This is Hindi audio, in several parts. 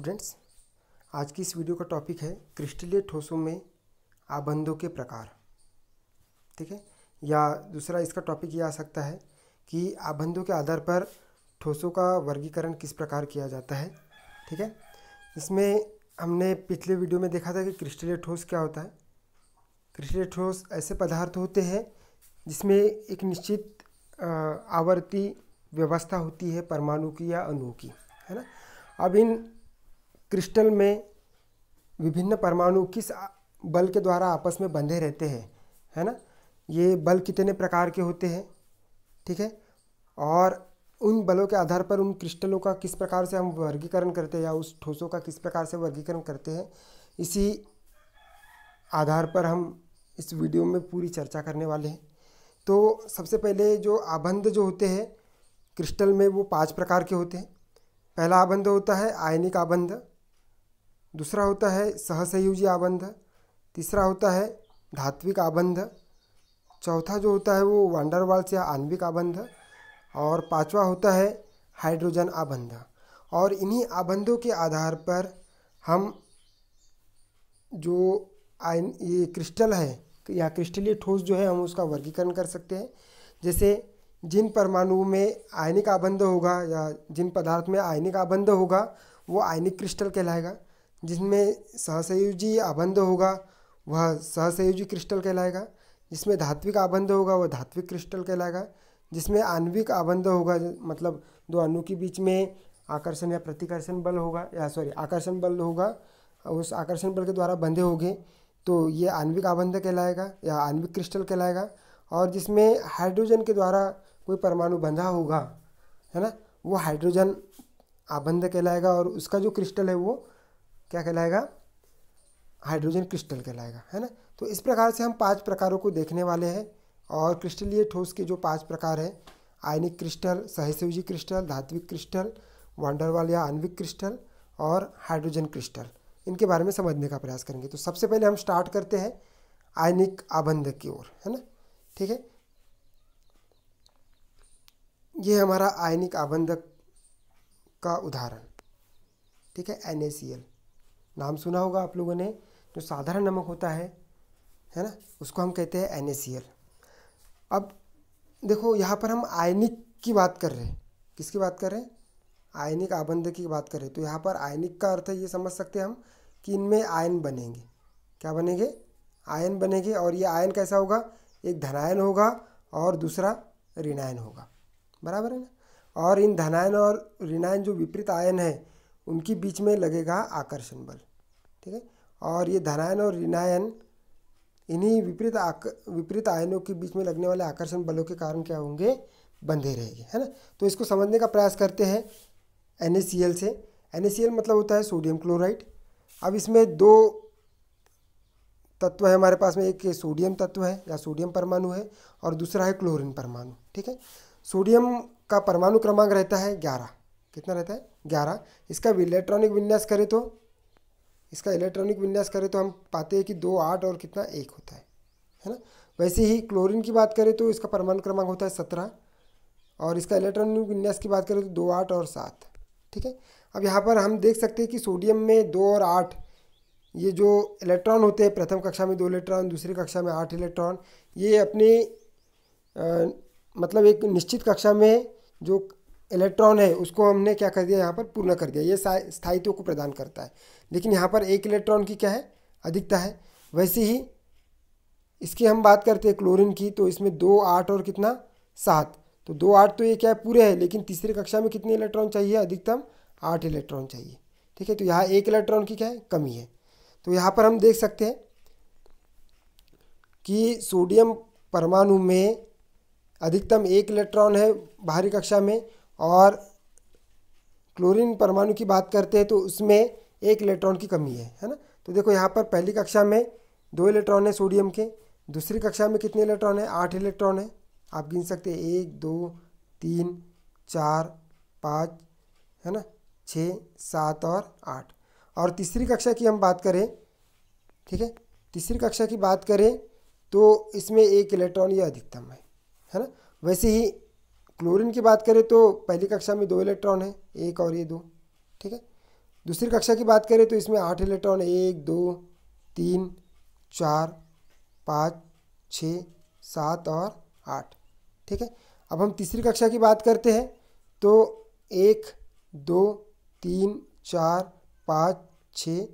स्टूडेंट्स, आज की इस वीडियो का टॉपिक है क्रिस्टलीय ठोसों में आबंधों के प्रकार। ठीक है, या दूसरा इसका टॉपिक ये आ सकता है कि आबंधों के आधार पर ठोसों का वर्गीकरण किस प्रकार किया जाता है। ठीक है, इसमें हमने पिछले वीडियो में देखा था कि क्रिस्टलीय ठोस क्या होता है। क्रिस्टलीय ठोस ऐसे पदार्थ होते हैं जिसमें एक निश्चित आवर्ती व्यवस्था होती है परमाणु की या अणुओं की, है ना। अब इन क्रिस्टल में विभिन्न परमाणु किस बल के द्वारा आपस में बंधे रहते हैं, है ना। ये बल कितने प्रकार के होते हैं, ठीक है, और उन बलों के आधार पर उन क्रिस्टलों का किस प्रकार से हम वर्गीकरण करते हैं या उस ठोसों का किस प्रकार से वर्गीकरण करते हैं, इसी आधार पर हम इस वीडियो में पूरी चर्चा करने वाले हैं। तो सबसे पहले जो आबंध जो होते हैं क्रिस्टल में वो 5 प्रकार के होते हैं। पहला आबंध होता है आयनिक आबंध, दूसरा होता है सहसंयोजी आबंध, तीसरा होता है धात्विक आबंध, चौथा जो होता है वो वान डेर वाल्स या आणविक आबंध, और पांचवा होता है हाइड्रोजन आबंध। और इन्हीं आबंधों के आधार पर हम जो ये क्रिस्टल है या क्रिस्टलीय ठोस जो है हम उसका वर्गीकरण कर सकते हैं। जैसे जिन परमाणुओं में आयनिक आबंध होगा या जिन पदार्थ में आयनिक आबंध होगा वो आयनिक क्रिस्टल कहलाएगा, जिसमें सहसंयोजी आबंध होगा वह सहसंयोजी क्रिस्टल कहलाएगा, जिसमें धात्विक आबंध होगा वह धात्विक क्रिस्टल कहलाएगा, जिसमें आणविक आबंध होगा मतलब दो अणु के बीच में आकर्षण या प्रतिकर्षण बल होगा आकर्षण बल होगा, उस आकर्षण बल के द्वारा बंधे होंगे तो ये आणविक आबंध कहलाएगा या आणविक क्रिस्टल कहलाएगा। और जिसमें हाइड्रोजन के द्वारा कोई परमाणु बंधा होगा, है ना, वो हाइड्रोजन आबंध कहलाएगा और उसका जो क्रिस्टल है वो क्या कहलाएगा, हाइड्रोजन क्रिस्टल कहलाएगा, है ना। तो इस प्रकार से हम 5 प्रकारों को देखने वाले हैं। और क्रिस्टलीय ठोस के जो 5 प्रकार हैं आयनिक क्रिस्टल, सहसंयोजी क्रिस्टल, धात्विक क्रिस्टल, वान डेर वाल्स या आणविक क्रिस्टल और हाइड्रोजन क्रिस्टल, इनके बारे में समझने का प्रयास करेंगे। तो सबसे पहले हम स्टार्ट करते हैं आयनिक आबंध की ओर, है ना। ठीक है, ये हमारा आयनिक आबंध का उदाहरण, ठीक है, NaCl नाम सुना होगा आप लोगों ने। जो साधारण नमक होता है ना, उसको हम कहते हैं NaCl। अब देखो यहाँ पर हम आयनिक की बात कर रहे हैं, किसकी बात कर रहे हैं, आयनिक आबंध की बात कर रहे हैं। तो यहाँ पर आयनिक का अर्थ ये समझ सकते हैं हम कि इनमें आयन बनेंगे। क्या बनेंगे, आयन बनेंगे। और ये आयन कैसा होगा, एक धनायन होगा और दूसरा ऋणायन होगा, बराबर है ना। और इन धनायन और ऋणायन जो विपरीत आयन है उनके बीच में लगेगा आकर्षण बल, ठीक है। और ये धनायन और ऋणायन इन्हीं विपरीत आयनों के बीच में लगने वाले आकर्षण बलों के कारण क्या होंगे, बंधे रहेंगे, है ना। तो इसको समझने का प्रयास करते हैं NaCl से। NaCl मतलब होता है सोडियम क्लोराइड। अब इसमें 2 तत्व है हमारे पास में, एक सोडियम तत्व है या सोडियम परमाणु है और दूसरा है क्लोरीन परमाणु, ठीक है। सोडियम का परमाणु क्रमांक रहता है 11, कितना रहता है, 11। इसका इलेक्ट्रॉनिक विन्यास करें तो हम पाते हैं कि 2, 8 और कितना 1 होता है ना। वैसे ही क्लोरीन की बात करें तो इसका परमाणु क्रमांक होता है 17 और इसका इलेक्ट्रॉनिक विन्यास की बात करें तो 2, 8 और 7, ठीक है। अब यहाँ पर हम देख सकते हैं कि सोडियम में 2 और 8 ये जो इलेक्ट्रॉन होते हैं, प्रथम कक्षा में 2 इलेक्ट्रॉन, दूसरी कक्षा में 8 इलेक्ट्रॉन, ये अपने मतलब एक निश्चित कक्षा में जो इलेक्ट्रॉन है उसको हमने क्या कर दिया, यहाँ पर पूर्ण कर दिया। ये स्थायित्व को प्रदान करता है, लेकिन यहाँ पर 1 इलेक्ट्रॉन की क्या है, अधिकता है। वैसे ही इसकी हम बात करते हैं क्लोरीन की, तो इसमें 2, 8 और कितना 7। तो 2, 8 तो ये क्या है, पूरे है, लेकिन तीसरी कक्षा में कितने इलेक्ट्रॉन चाहिए, अधिकतम 8 इलेक्ट्रॉन चाहिए, ठीक है। तो यहाँ 1 इलेक्ट्रॉन की क्या है, कमी है। तो यहाँ पर हम देख सकते हैं कि सोडियम परमाणु में अधिकतम 1 इलेक्ट्रॉन है बाहरी कक्षा में, और क्लोरीन परमाणु की बात करते हैं तो उसमें 1 इलेक्ट्रॉन की कमी है ना। तो देखो यहाँ पर पहली कक्षा में 2 इलेक्ट्रॉन है सोडियम के, दूसरी कक्षा में कितने इलेक्ट्रॉन है, 8 इलेक्ट्रॉन है। आप गिन सकते हैं 1, 2, 3, 4, 5, है ना, 6, 7 और 8। और तीसरी कक्षा की हम बात करें, ठीक है, तीसरी कक्षा की बात करें तो इसमें 1 इलेक्ट्रॉन ये अधिकतम है ना। वैसे ही क्लोरीन की बात करें तो पहली कक्षा में 2 इलेक्ट्रॉन है, 1 और ये 2, ठीक है। दूसरी कक्षा की बात करें तो इसमें 8 इलेक्ट्रॉन, 1 2 3 4 5 6 7 और 8। ठीक है, अब हम तीसरी कक्षा की बात करते हैं तो 1 2 3 4 5 6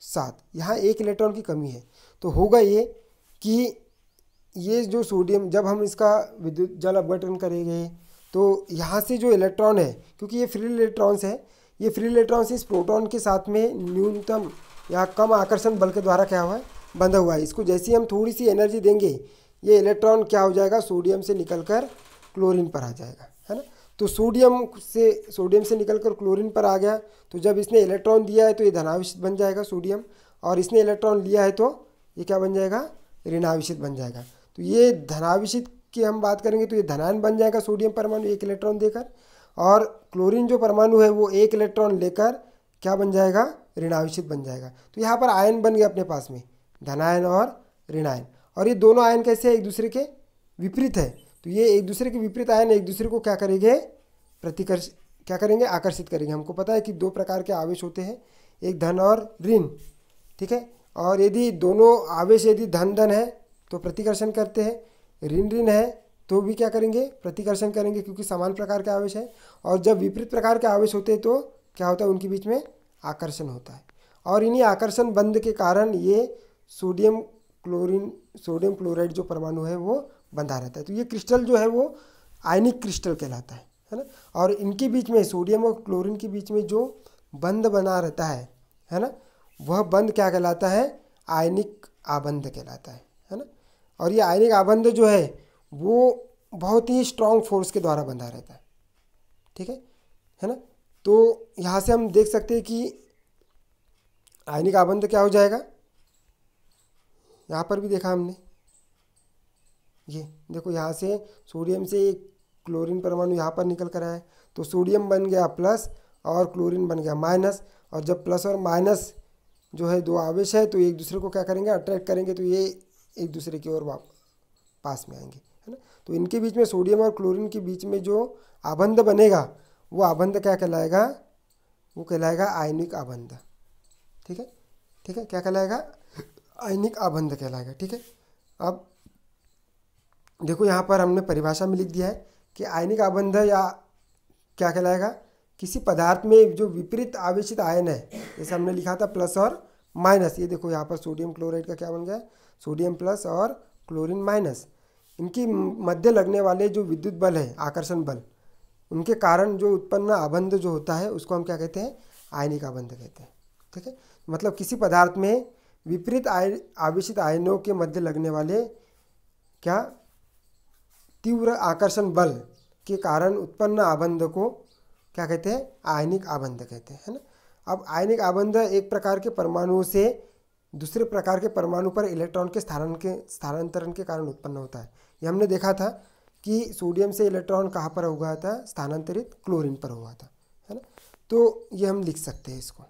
7, यहाँ 1 इलेक्ट्रॉन की कमी है। तो होगा ये कि ये जो सोडियम, जब हम इसका विद्युत जल अपघटन करेंगे तो यहाँ से जो इलेक्ट्रॉन है, क्योंकि ये फ्री इलेक्ट्रॉन्स है, ये फ्री इलेक्ट्रॉन्स इस प्रोटॉन के साथ में न्यूनतम या कम आकर्षण बल के द्वारा क्या हुआ है, बंधा हुआ है। इसको जैसे ही हम थोड़ी सी एनर्जी देंगे, ये इलेक्ट्रॉन क्या हो जाएगा, सोडियम से निकलकर क्लोरीन पर आ जाएगा, है ना। तो सोडियम से निकलकर क्लोरीन पर आ गया, तो जब इसने इलेक्ट्रॉन दिया है तो ये धनावेशित बन जाएगा सोडियम, और इसने इलेक्ट्रॉन लिया है तो ये क्या बन जाएगा, ऋणावेशित बन जाएगा। तो ये धनावेशित की हम बात करेंगे तो ये धनायन बन जाएगा सोडियम परमाणु 1 इलेक्ट्रॉन देकर, और क्लोरीन जो परमाणु है वो 1 इलेक्ट्रॉन लेकर क्या बन जाएगा, ऋणावेशित बन जाएगा। तो यहाँ पर आयन बन गया अपने पास में, धनायन और ऋणायन। और ये दोनों आयन कैसे है, एक दूसरे के विपरीत है। तो ये एक दूसरे के विपरीत आयन एक दूसरे को क्या करेंगे, क्या करेंगे, आकर्षित करेंगे। हमको पता है कि 2 प्रकार के आवेश होते हैं, एक धन और ऋण। ठीक है, और यदि दोनों आवेश यदि धन धन है तो प्रतिकर्षण करते हैं, ऋण ऋण है तो भी क्या करेंगे, प्रतिकर्षण करेंगे, क्योंकि समान प्रकार के आवेश है। और जब विपरीत प्रकार के आवेश होते हैं तो क्या होता है, उनके बीच में आकर्षण होता है। और इन्हीं आकर्षण बंध के कारण ये सोडियम क्लोराइड जो परमाणु है वो बंधा रहता है। तो ये क्रिस्टल जो है वो आयनिक क्रिस्टल कहलाता है ना। और इनके बीच में, सोडियम और क्लोरीन के बीच में जो बंध बना रहता है ना, वह बंध क्या कहलाता है, आयनिक आबंध कहलाता है ना। और ये आयनिक आबंध जो है वो बहुत ही स्ट्रॉन्ग फोर्स के द्वारा बंधा रहता है। ठीक है ना। तो यहाँ से हम देख सकते हैं कि आयनिक आबंध क्या हो जाएगा, यहाँ पर भी देखा हमने, ये देखो यहाँ से सोडियम से एक क्लोरीन परमाणु यहाँ पर निकल कर आया है, तो सोडियम बन गया प्लस और क्लोरीन बन गया माइनस। और जब प्लस और माइनस जो है 2 आवेश है तो एक दूसरे को क्या करेंगे, अट्रैक्ट करेंगे, तो ये एक दूसरे की ओर पास में आएंगे, है ना। तो इनके बीच में, सोडियम और क्लोरीन के बीच में जो आबंध बनेगा वो आबंध क्या कहलाएगा, वो कहलाएगा आयनिक आबंध। ठीक है, क्या कहलाएगा, आयनिक आबंध कहलाएगा। ठीक है, अब देखो यहाँ पर हमने परिभाषा में लिख दिया है कि आयनिक आबंध या क्या कहलाएगा, किसी पदार्थ में जो विपरीत आवेशित आयन है, जैसे हमने लिखा था प्लस और माइनस, ये देखो यहाँ पर सोडियम क्लोराइड का क्या बन गया, सोडियम प्लस और क्लोरीन माइनस। इनकी मध्य लगने वाले जो विद्युत बल है, आकर्षण बल, उनके कारण जो उत्पन्न आबंध जो होता है उसको हम क्या कहते हैं, आयनिक आबंध कहते हैं। ठीक है, मतलब किसी पदार्थ में विपरीत आवेशित आयनों के मध्य लगने वाले क्या, तीव्र आकर्षण बल के कारण उत्पन्न आबंध को क्या कहते हैं, आयनिक आबंध कहते हैं, है ना। अब आयनिक आबंध एक प्रकार के परमाणुओं से दूसरे प्रकार के परमाणु पर इलेक्ट्रॉन के स्थानांतरण के कारण उत्पन्न होता है। ये हमने देखा था कि सोडियम से इलेक्ट्रॉन कहाँ पर हुआ था, स्थानांतरित क्लोरीन पर हुआ था, है ना। तो ये हम लिख सकते हैं इसको।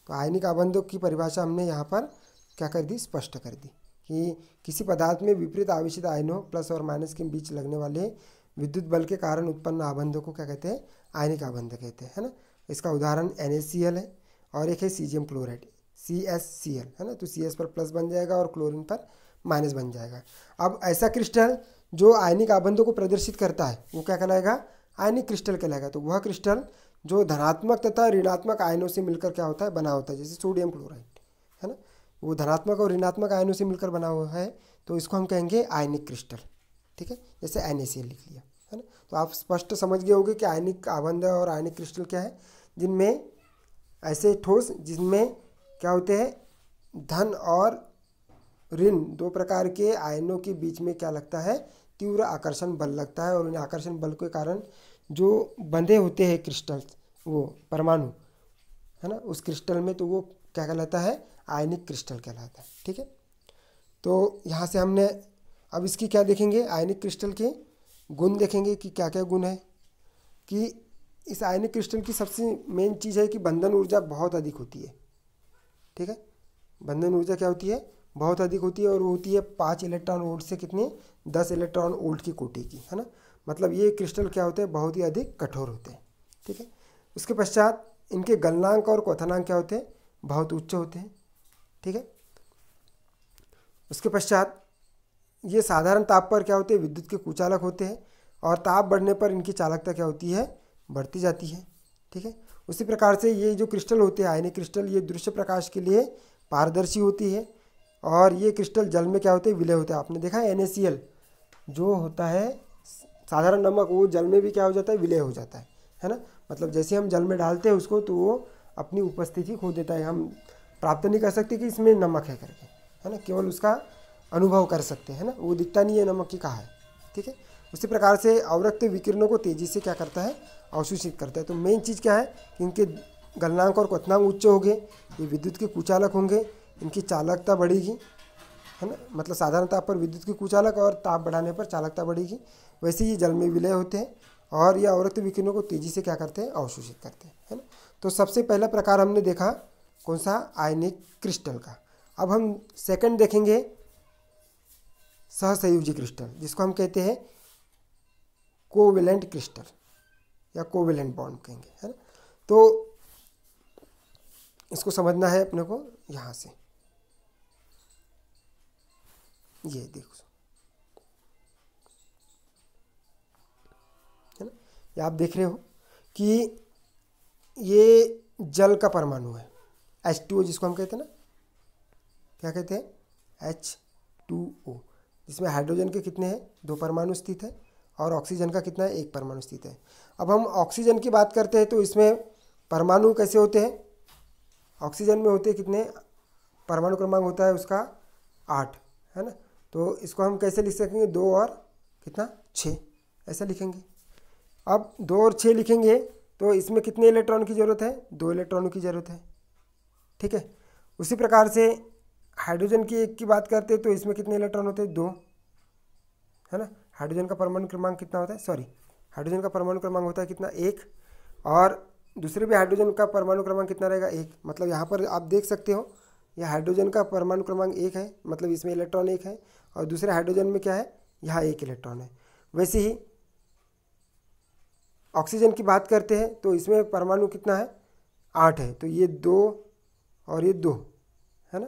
तो आयनिक आबंधों की परिभाषा हमने यहाँ पर क्या कर दी, स्पष्ट कर दी कि किसी पदार्थ में विपरीत आवेशित आयनों प्लस और माइनस के बीच लगने वाले विद्युत बल के कारण उत्पन्न आबंधों को क्या कहते हैं, आयनिक आबंध कहते हैं, है ना। इसका उदाहरण NaCl है और एक है सीजियम क्लोराइड CsCl, है ना। तो Cs पर प्लस बन जाएगा और क्लोरीन पर माइनस बन जाएगा। अब ऐसा क्रिस्टल जो आयनिक आबंधों को प्रदर्शित करता है वो क्या कहलाएगा, आयनिक क्रिस्टल कहलाएगा। तो वह क्रिस्टल जो धनात्मक तथा ऋणात्मक आयनों से मिलकर क्या होता है, बना होता है, जैसे सोडियम क्लोराइड, है ना। वो धनात्मक और ऋणात्मक आयनों से मिलकर बना हुआ है, तो इसको हम कहेंगे आयनिक क्रिस्टल। ठीक है, जैसे NaCl लिख लिया, है ना। तो आप स्पष्ट समझ गए होंगे कि आयनिक आबंध और आयनिक क्रिस्टल क्या है, जिनमें ऐसे ठोस जिनमें क्या होते हैं, धन और ऋण 2 प्रकार के आयनों के बीच में क्या लगता है, तीव्र आकर्षण बल लगता है। और उन आकर्षण बल के कारण जो बंधे होते हैं क्रिस्टल्स, वो परमाणु, है ना, उस क्रिस्टल में, तो वो क्या कहलाता है, आयनिक क्रिस्टल कहलाता है। ठीक है, तो यहाँ से हमने अब इसकी क्या देखेंगे, आयनिक क्रिस्टल के गुण देखेंगे कि क्या क्या गुण है। कि इस आयनिक क्रिस्टल की सबसे मेन चीज़ है कि बंधन ऊर्जा बहुत अधिक होती है। ठीक है, बंधन ऊर्जा क्या होती है, बहुत अधिक होती है, और वो होती है 5 इलेक्ट्रॉन वोल्ट से कितनी, 10 इलेक्ट्रॉन वोल्ट की कोटि की, है ना। मतलब ये क्रिस्टल क्या होते हैं, बहुत ही अधिक कठोर होते हैं। ठीक है, उसके पश्चात इनके गलनांक और क्वथनांक क्या होते हैं, बहुत उच्च होते हैं। ठीक है, उसके पश्चात ये साधारण ताप पर क्या होते हैं, विद्युत के कुचालक होते हैं, और ताप बढ़ने पर इनकी चालकता क्या होती है, बढ़ती जाती है। ठीक है, उसी प्रकार से ये जो क्रिस्टल होते हैं आयनिक क्रिस्टल, ये दृश्य प्रकाश के लिए पारदर्शी होती है, और ये क्रिस्टल जल में क्या होते हैं, विलय होते हैं। आपने देखा है NaCl जो होता है साधारण नमक, वो जल में भी क्या हो जाता है, विलय हो जाता है ना। मतलब जैसे हम जल में डालते हैं उसको तो वो अपनी उपस्थिति खो देता है, हम प्राप्त नहीं कर सकते कि इसमें नमक है करके, है ना, केवल उसका अनुभव कर सकते हैं ना, वो दिखता नहीं है नमक की कहाँ है। ठीक है, उसी प्रकार से अवरक्त विकिरणों को तेजी से क्या करता है, अवशोषित करता है। तो मेन चीज़ क्या है कि इनके गलनांक और क्वथनांक उच्च होंगे, ये विद्युत के कुचालक होंगे, इनकी चालकता बढ़ेगी, है ना, मतलब साधारण ताप पर विद्युत के कुचालक और ताप बढ़ाने पर चालकता बढ़ेगी। वैसे ही जल में विलय होते हैं, और ये अवरक्त विकिरणों को तेजी से क्या करते हैं, अवशोषित करते हैं, है ना। तो सबसे पहला प्रकार हमने देखा कौन सा, आयनिक क्रिस्टल का। अब हम सेकंड देखेंगे सहसंयोजी क्रिस्टल, जिसको हम कहते हैं कोवेलेंट क्रिस्टल या कोवेलेंट बॉन्ड कहेंगे, है ना। तो इसको समझना है अपने को यहाँ से, ये देखो, है ना, ये आप देख रहे हो कि ये जल का परमाणु है H2O, जिसको हम कहते हैं ना, क्या कहते हैं, H2O, जिसमें हाइड्रोजन के कितने हैं, 2 परमाणु स्थित है, और ऑक्सीजन का कितना है, 1 परमाणु स्थित है। अब हम ऑक्सीजन की बात करते हैं तो इसमें परमाणु कैसे होते हैं, ऑक्सीजन में होते हैं कितने, परमाणु क्रमांक होता है उसका 8, है ना। तो इसको हम कैसे लिख सकेंगे, 2 और कितना 6, ऐसा लिखेंगे। अब 2 और 6 लिखेंगे तो इसमें कितने इलेक्ट्रॉन की ज़रूरत है, 2 इलेक्ट्रॉनों की ज़रूरत है। ठीक है, उसी प्रकार से हाइड्रोजन की एक की बात करते हैं तो इसमें कितने इलेक्ट्रॉन होते हैं, 2, है ना। हाइड्रोजन का परमाणु क्रमांक कितना होता है, हाइड्रोजन का परमाणु क्रमांक होता है कितना, 1, और दूसरे भी हाइड्रोजन का परमाणु क्रमांक कितना रहेगा, 1। मतलब यहाँ पर आप देख सकते हो यह हाइड्रोजन का परमाणु क्रमांक 1 है, मतलब इसमें इलेक्ट्रॉन 1 है, और दूसरे हाइड्रोजन में क्या है, यहाँ 1 इलेक्ट्रॉन है। वैसे ही ऑक्सीजन की बात करते हैं तो इसमें परमाणु कितना है, 8 है, तो ये 2 और ये 2, है ना,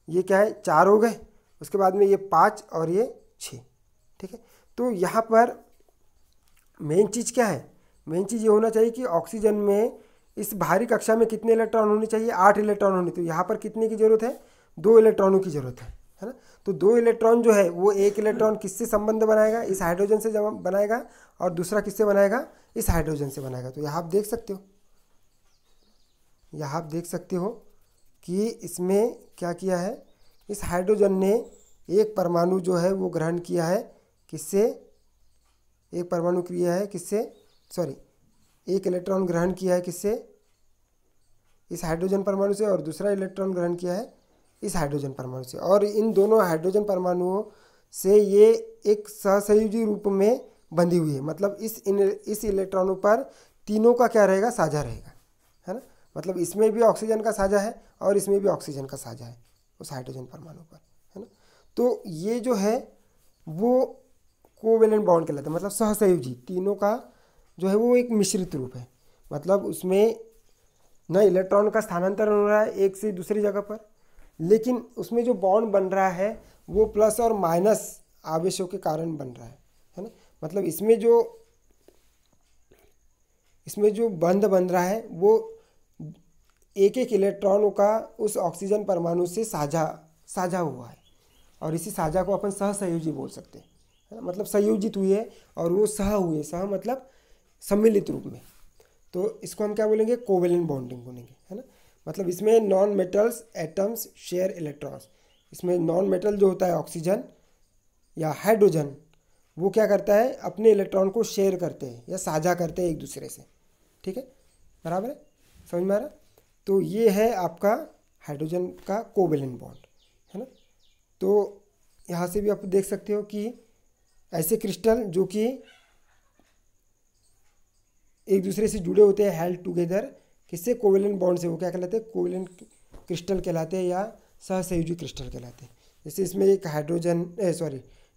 ये क्या है, 4 हो गए। उसके बाद में ये 5 और ये 6। ठीक है, तो यहाँ पर मेन चीज़ क्या है, मेन चीज़ ये होना चाहिए कि ऑक्सीजन में इस भारी कक्षा में कितने इलेक्ट्रॉन होने चाहिए, 8 इलेक्ट्रॉन होने। तो यहाँ पर कितने की ज़रूरत है, 2 इलेक्ट्रॉनों की ज़रूरत है ना। तो 2 इलेक्ट्रॉन जो है वो 1 इलेक्ट्रॉन किससे संबंध बनाएगा, इस हाइड्रोजन से बनाएगा, और दूसरा किससे बनाएगा, इस हाइड्रोजन से बनाएगा। तो यहाँ आप देख सकते हो, यहाँ आप देख सकते हो कि इसमें क्या किया है, इस हाइड्रोजन ने एक परमाणु जो है वो ग्रहण किया है, किससे, एक परमाणु किया है किससे, एक इलेक्ट्रॉन ग्रहण किया है किससे, इस हाइड्रोजन परमाणु से, और दूसरा इलेक्ट्रॉन ग्रहण किया है इस हाइड्रोजन परमाणु से। और इन दोनों हाइड्रोजन परमाणुओं से ये एक सहसंयोजी रूप में बंधी हुई है। मतलब इस इलेक्ट्रॉनों पर तीनों का क्या रहेगा, साझा रहेगा, है ना। मतलब इसमें भी ऑक्सीजन का साझा है और इसमें भी ऑक्सीजन का साझा है उस हाइड्रोजन परमाणु पर, है ना। तो ये जो है वो कोवेलेंट बॉन्ड कहलाता है, मतलब सहसंयोजी, तीनों का जो है वो एक मिश्रित रूप है। मतलब उसमें न इलेक्ट्रॉन का स्थानांतरण हो रहा है एक से दूसरी जगह पर, लेकिन उसमें जो बॉन्ड बन रहा है वो प्लस और माइनस आवेशों के कारण बन रहा है ना। मतलब इसमें जो बंध बन रहा है वो एक एक इलेक्ट्रॉनों का उस ऑक्सीजन परमाणु से साझा हुआ है, और इसी साझा को अपन सहसंयोजी बोल सकते हैं, है ना। मतलब संयोजित हुए है और वो हुए, मतलब सम्मिलित रूप में। तो इसको हम क्या बोलेंगे, कोवेलेंट बॉन्डिंग बोलेंगे, है ना। मतलब इसमें non metals atoms share electrons, इसमें नॉन मेटल जो होता है ऑक्सीजन या हाइड्रोजन, वो क्या करता है, अपने इलेक्ट्रॉन को शेयर करते हैं या साझा करते हैं एक दूसरे से। ठीक है, बराबर है, समझ में आ रहा। तो ये है आपका हाइड्रोजन का कोवेलेंट बॉन्ड, है ना। तो यहाँ से भी आप देख सकते हो कि ऐसे क्रिस्टल जो कि एक दूसरे से जुड़े होते हैं, हेल्ड टुगेदर, किससे, कोवेलेंट बॉन्ड से, वो क्या कहलाते हैं, कोवेलेंट क्रिस्टल कहलाते हैं या सहसंयोजी क्रिस्टल कहलाते हैं। जैसे इसमें एक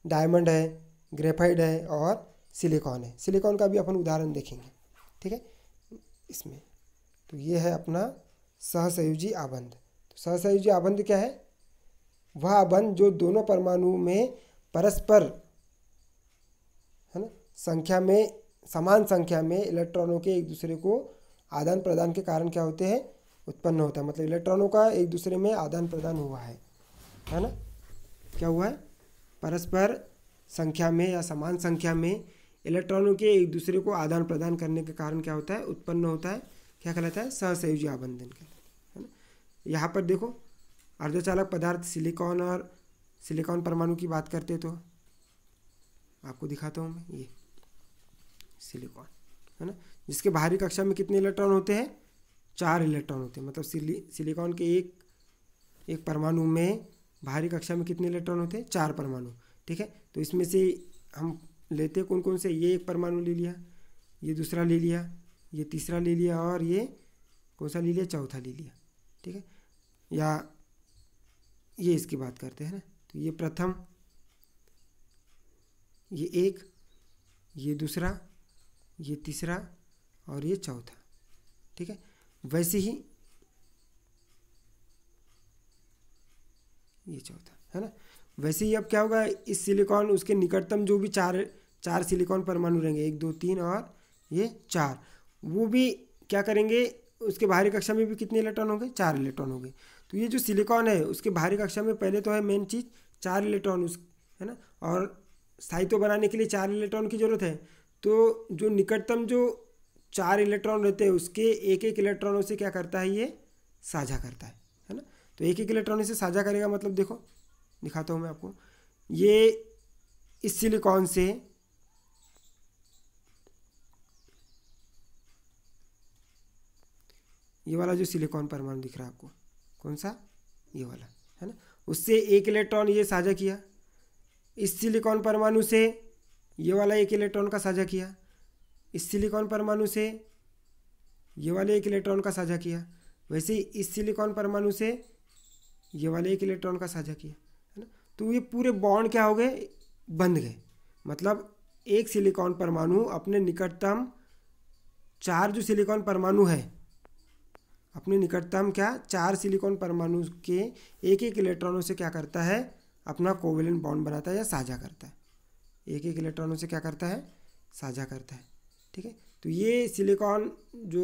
डायमंड है, ग्रेफाइट है और सिलिकॉन है। सिलिकॉन का भी अपन उदाहरण देखेंगे, ठीक है। इसमें तो ये है अपना सहसंयोजी आबंध। तो सहसंयोजी आबंध क्या है? वह आबंध जो दोनों परमाणु में परस्पर, है ना, संख्या में, समान संख्या में इलेक्ट्रॉनों के एक दूसरे को आदान प्रदान के कारण क्या होते हैं, उत्पन्न होता है। मतलब इलेक्ट्रॉनों का एक दूसरे में आदान प्रदान हुआ है ना, क्या हुआ है, परस्पर संख्या में या समान संख्या में इलेक्ट्रॉनों के एक दूसरे को आदान प्रदान करने के कारण क्या होता है, उत्पन्न होता है, क्या कहलाता है, सहसंयोजी आबंधन कहलाता है ना। यहाँ पर देखो अर्धचालक पदार्थ सिलिकॉन और सिलिकॉन परमाणु की बात करते तो आपको दिखाता हूँ मैं, ये सिलिकॉन है ना, जिसके बाहरी कक्षा में कितने इलेक्ट्रॉन होते हैं, 4 इलेक्ट्रॉन होते हैं। मतलब सिलिकॉन के एक परमाणु में बाहरी कक्षा में कितने इलेक्ट्रॉन होते हैं, 4 परमाणु। ठीक है, तो इसमें से हम लेते कौन कौन से, ये एक परमाणु ले लिया, ये दूसरा ले लिया, ये तीसरा ले लिया, और ये कौन सा ले लिया, चौथा ले लिया। ठीक है, या ये इसकी बात करते हैं ना, तो ये प्रथम, ये एक, ये दूसरा, ये तीसरा और ये चौथा। ठीक है, वैसे ही ये चौथा है ना। वैसे ही अब क्या होगा, इस सिलिकॉन उसके निकटतम जो भी चार सिलिकॉन परमाणु रहेंगे, 1 2 3 और ये 4, वो भी क्या करेंगे, उसके बाहरी कक्षा में भी कितने इलेक्ट्रॉन होंगे, 4 इलेक्ट्रॉन होंगे। तो ये जो सिलिकॉन है उसके बाहरी कक्षा में पहले तो है मेन चीज़ 4 इलेक्ट्रॉन उस, है ना, और स्थायित्व बनाने के लिए 4 इलेक्ट्रॉन की जरूरत है। तो जो निकटतम जो 4 इलेक्ट्रॉन रहते हैं उसके एक इलेक्ट्रॉनों से क्या करता है, ये साझा करता है ना। तो एक इलेक्ट्रॉन से साझा करेगा, मतलब देखो दिखाता हूँ मैं आपको, ये इस सिलिकॉन से ये वाला जो सिलिकॉन परमाणु दिख रहा है आपको, कौन सा, ये वाला है ना, उससे एक इलेक्ट्रॉन ये साझा किया, इस सिलिकॉन परमाणु से ये वाला एक इलेक्ट्रॉन का साझा किया, इस सिलिकॉन परमाणु से ये वाले एक इलेक्ट्रॉन का साझा किया, वैसे ही इस सिलिकॉन परमाणु से ये वाले एक इलेक्ट्रॉन का साझा किया, है ना। तो ये पूरे बॉन्ड क्या हो गए, बंध गए। मतलब एक सिलिकॉन परमाणु अपने निकटतम 4 जो सिलिकॉन परमाणु है, अपने निकटतम क्या 4 सिलिकॉन परमाणु के एक इलेक्ट्रॉनों से क्या करता है, अपना कोवेलेंट बॉन्ड बनाता है या साझा करता है। एक इलेक्ट्रॉनों से क्या करता है, साझा करता है। ठीक है, तो ये सिलिकॉन जो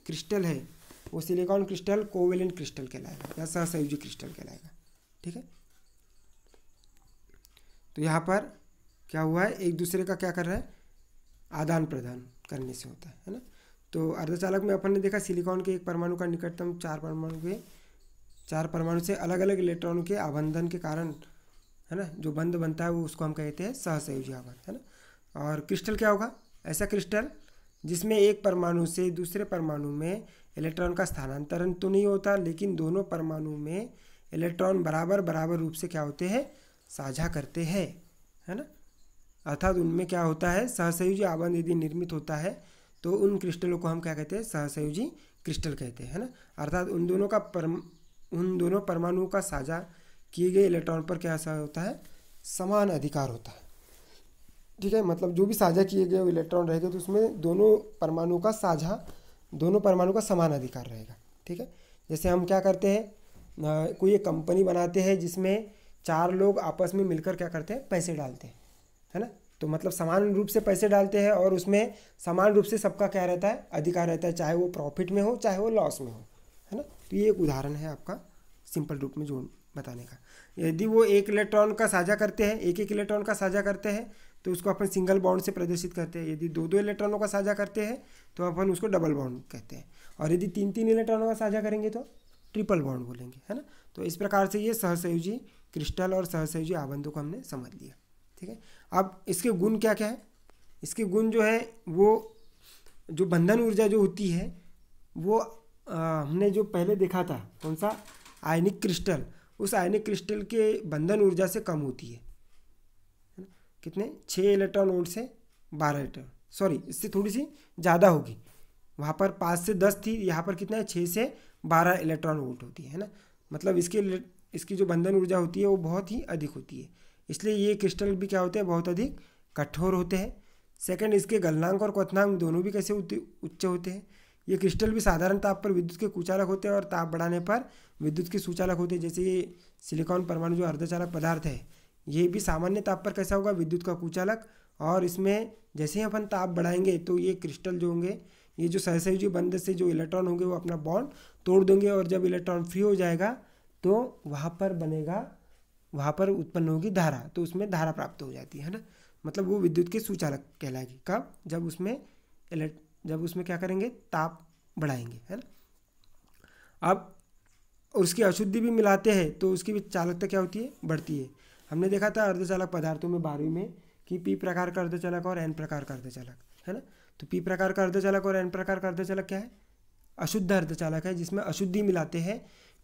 क्रिस्टल है वो सिलिकॉन क्रिस्टल कोवेलेंट क्रिस्टल कहलाएगा या सहसंयोजी क्रिस्टल कहलाएगा। ठीक है, तो यहाँ पर क्या हुआ है, एक दूसरे का क्या कर रहा है, आदान प्रदान करने से होता है ना। तो अर्धचालक में अपन ने देखा सिलिकॉन के एक परमाणु का निकटतम 4 परमाणु से अलग अलग इलेक्ट्रॉनों के आबंधन के कारण, है ना, जो बंध बनता है वो उसको हम कहते हैं सहसंयोजी आबंध, है ना। और क्रिस्टल क्या होगा, ऐसा क्रिस्टल जिसमें एक परमाणु से दूसरे परमाणु में इलेक्ट्रॉन का स्थानांतरण तो नहीं होता, लेकिन दोनों परमाणु में इलेक्ट्रॉन बराबर रूप से क्या होते हैं, साझा करते हैं, है ना। अर्थात उनमें क्या होता है, सहसंयोजी आबंध यदि निर्मित होता है तो उन क्रिस्टलों को हम क्या कहते हैं, सहसंयोजी क्रिस्टल कहते हैं, है ना। अर्थात उन दोनों परमाणुओं का साझा किए गए इलेक्ट्रॉन पर क्या ऐसा होता है, समान अधिकार होता है। ठीक है, मतलब जो भी साझा किए गए इलेक्ट्रॉन रहेंगे तो उसमें दोनों परमाणुओं का समान अधिकार रहेगा। ठीक है, जैसे हम क्या करते हैं, कोई एक कंपनी बनाते हैं जिसमें 4 लोग आपस में मिलकर क्या करते हैं, पैसे डालते हैं, है ना। तो मतलब समान रूप से पैसे डालते हैं और उसमें समान रूप से सबका क्या रहता है, अधिकार रहता है, चाहे वो प्रॉफिट में हो चाहे वो लॉस में हो, है ना। तो ये एक उदाहरण है आपका सिंपल रूप में जो बताने का। यदि वो एक इलेक्ट्रॉन का साझा करते हैं, एक इलेक्ट्रॉन का साझा करते हैं तो उसको अपन सिंगल बॉन्ड से प्रदर्शित करते हैं। यदि 2 इलेक्ट्रॉनों का साझा करते हैं तो अपन उसको डबल बॉन्ड कहते हैं, और यदि 3 इलेक्ट्रॉनों का साझा करेंगे तो ट्रिपल बॉन्ड बोलेंगे, है ना। तो इस प्रकार से ये सहसंयोजी क्रिस्टल और सहसंयोजी आबंधों को हमने समझ लिया। ठीक है, अब इसके गुण क्या क्या है, इसके गुण जो है वो जो बंधन ऊर्जा जो होती है वो हमने जो पहले देखा था कौन सा, आयनिक क्रिस्टल, उस आयनिक क्रिस्टल के बंधन ऊर्जा से कम होती है ना। कितने, 6 इलेक्ट्रॉन वोल्ट से 12 इलेक्ट्रॉन, सॉरी इससे थोड़ी सी ज़्यादा होगी, वहाँ पर 5 से 10 थी, यहाँ पर कितना है, 6 से 12 इलेक्ट्रॉन वोल्ट होती है ना। मतलब इसकी जो बंधन ऊर्जा होती है वो बहुत ही अधिक होती है, इसलिए ये क्रिस्टल भी क्या होते हैं, बहुत अधिक कठोर होते हैं। सेकंड, इसके गलनांक और क्वथनांक दोनों भी कैसे उच्च होते हैं, ये क्रिस्टल भी साधारण ताप पर विद्युत के कुचालक होते हैं और ताप बढ़ाने पर विद्युत के सुचालक होते हैं। जैसे ये सिलिकॉन परमाणु जो अर्धचालक पदार्थ है, ये भी सामान्य ताप पर कैसा होगा, विद्युत का कुचालक। और इसमें जैसे ही अपन ताप बढ़ाएंगे तो ये क्रिस्टल जो होंगे, ये जो सहसंयोजी बंध से जो इलेक्ट्रॉन होंगे वो अपना बॉन्ड तोड़ देंगे, और जब इलेक्ट्रॉन फ्री हो जाएगा तो वहाँ पर बनेगा, वहाँ पर उत्पन्न होगी धारा, तो उसमें धारा प्राप्त हो जाती है ना। मतलब वो विद्युत के सुचालक कहलाएगी। कब? जब उसमें क्या करेंगे, ताप बढ़ाएंगे, है ना। अब उसकी अशुद्धि भी मिलाते हैं तो उसकी भी चालकता क्या होती है, बढ़ती है। हमने देखा था अर्धचालक पदार्थों में 12वीं में कि पी प्रकार का अर्धचालक और एन प्रकार का अर्धचालक, है ना। तो पी प्रकार का अर्धचालक और एन प्रकार का अर्धचालक क्या है, अशुद्ध अर्धचालक है, जिसमें अशुद्धि मिलाते हैं।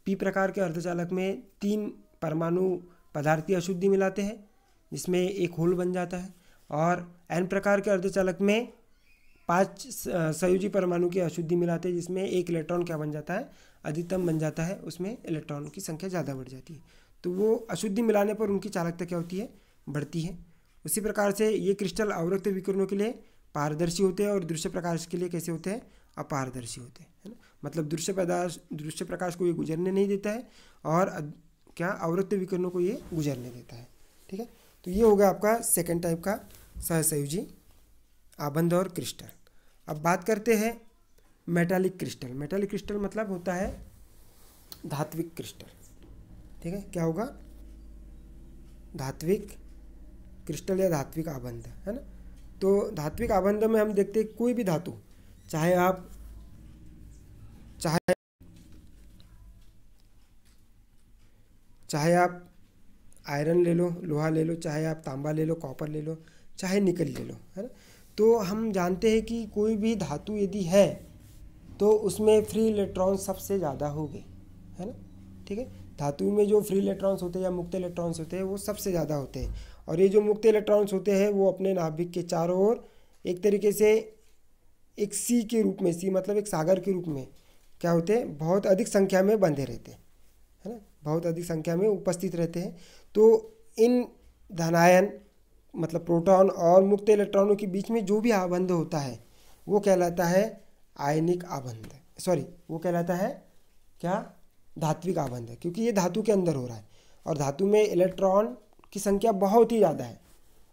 पी प्रकार के अर्धचालक में 3 परमाणु पदार्थ की अशुद्धि मिलाते हैं, जिसमें एक होल बन जाता है। और एन प्रकार के अर्धचालक में 5 संयोजी परमाणु की अशुद्धि मिलाते हैं, जिसमें एक इलेक्ट्रॉन क्या बन जाता है, अधिकतम बन जाता है, उसमें इलेक्ट्रॉनों की संख्या ज़्यादा बढ़ जाती है। तो वो अशुद्धि मिलाने पर उनकी चालकता क्या होती है, बढ़ती है। उसी प्रकार से ये क्रिस्टल अवरक्त विकिरणों के लिए पारदर्शी होते हैं और दृश्य प्रकाश के लिए कैसे होते हैं, अपारदर्शी होते हैं, है ना। मतलब दृश्य प्रकाश को ये गुजरने नहीं देता है, और क्या अवरक्त विकिरणों को ये गुजरने देता है। ठीक है, तो ये होगा आपका सेकंड टाइप का सहसंयोजी आबंध और क्रिस्टल। अब बात करते हैं मेटालिक क्रिस्टल। मेटालिक क्रिस्टल मतलब होता है धात्विक क्रिस्टल। ठीक है, क्या होगा, धात्विक क्रिस्टल या धात्विक आबंध, है ना। तो धात्विक आबंध में हम देखते हैं कोई भी धातु, चाहे आप आयरन ले लो, लोहा ले लो, चाहे आप तांबा ले लो, कॉपर ले लो, चाहे निकल ले लो, है ना। तो हम जानते हैं कि कोई भी धातु यदि है तो उसमें फ्री इलेक्ट्रॉन सबसे ज़्यादा होंगे, है ना। ठीक है, धातु में जो फ्री इलेक्ट्रॉन्स होते हैं या मुक्त इलेक्ट्रॉन्स होते हैं वो सबसे ज़्यादा होते हैं। और ये जो मुक्त इलेक्ट्रॉन्स होते हैं वो अपने नाभिक के चारों ओर एक तरीके से एक सी के रूप में, सी मतलब एक सागर के रूप में क्या होते हैं, बहुत अधिक संख्या में बंधे रहते हैं, है ना, बहुत अधिक संख्या में उपस्थित रहते हैं। तो इन धनायन मतलब प्रोटॉन और मुक्त इलेक्ट्रॉनों के बीच में जो भी आबंध होता है वो कहलाता है आयनिक आबंध, वो कहलाता है क्या, धात्विक आबंध, क्योंकि ये धातु के अंदर हो रहा है और धातु में इलेक्ट्रॉन की संख्या बहुत ही ज़्यादा है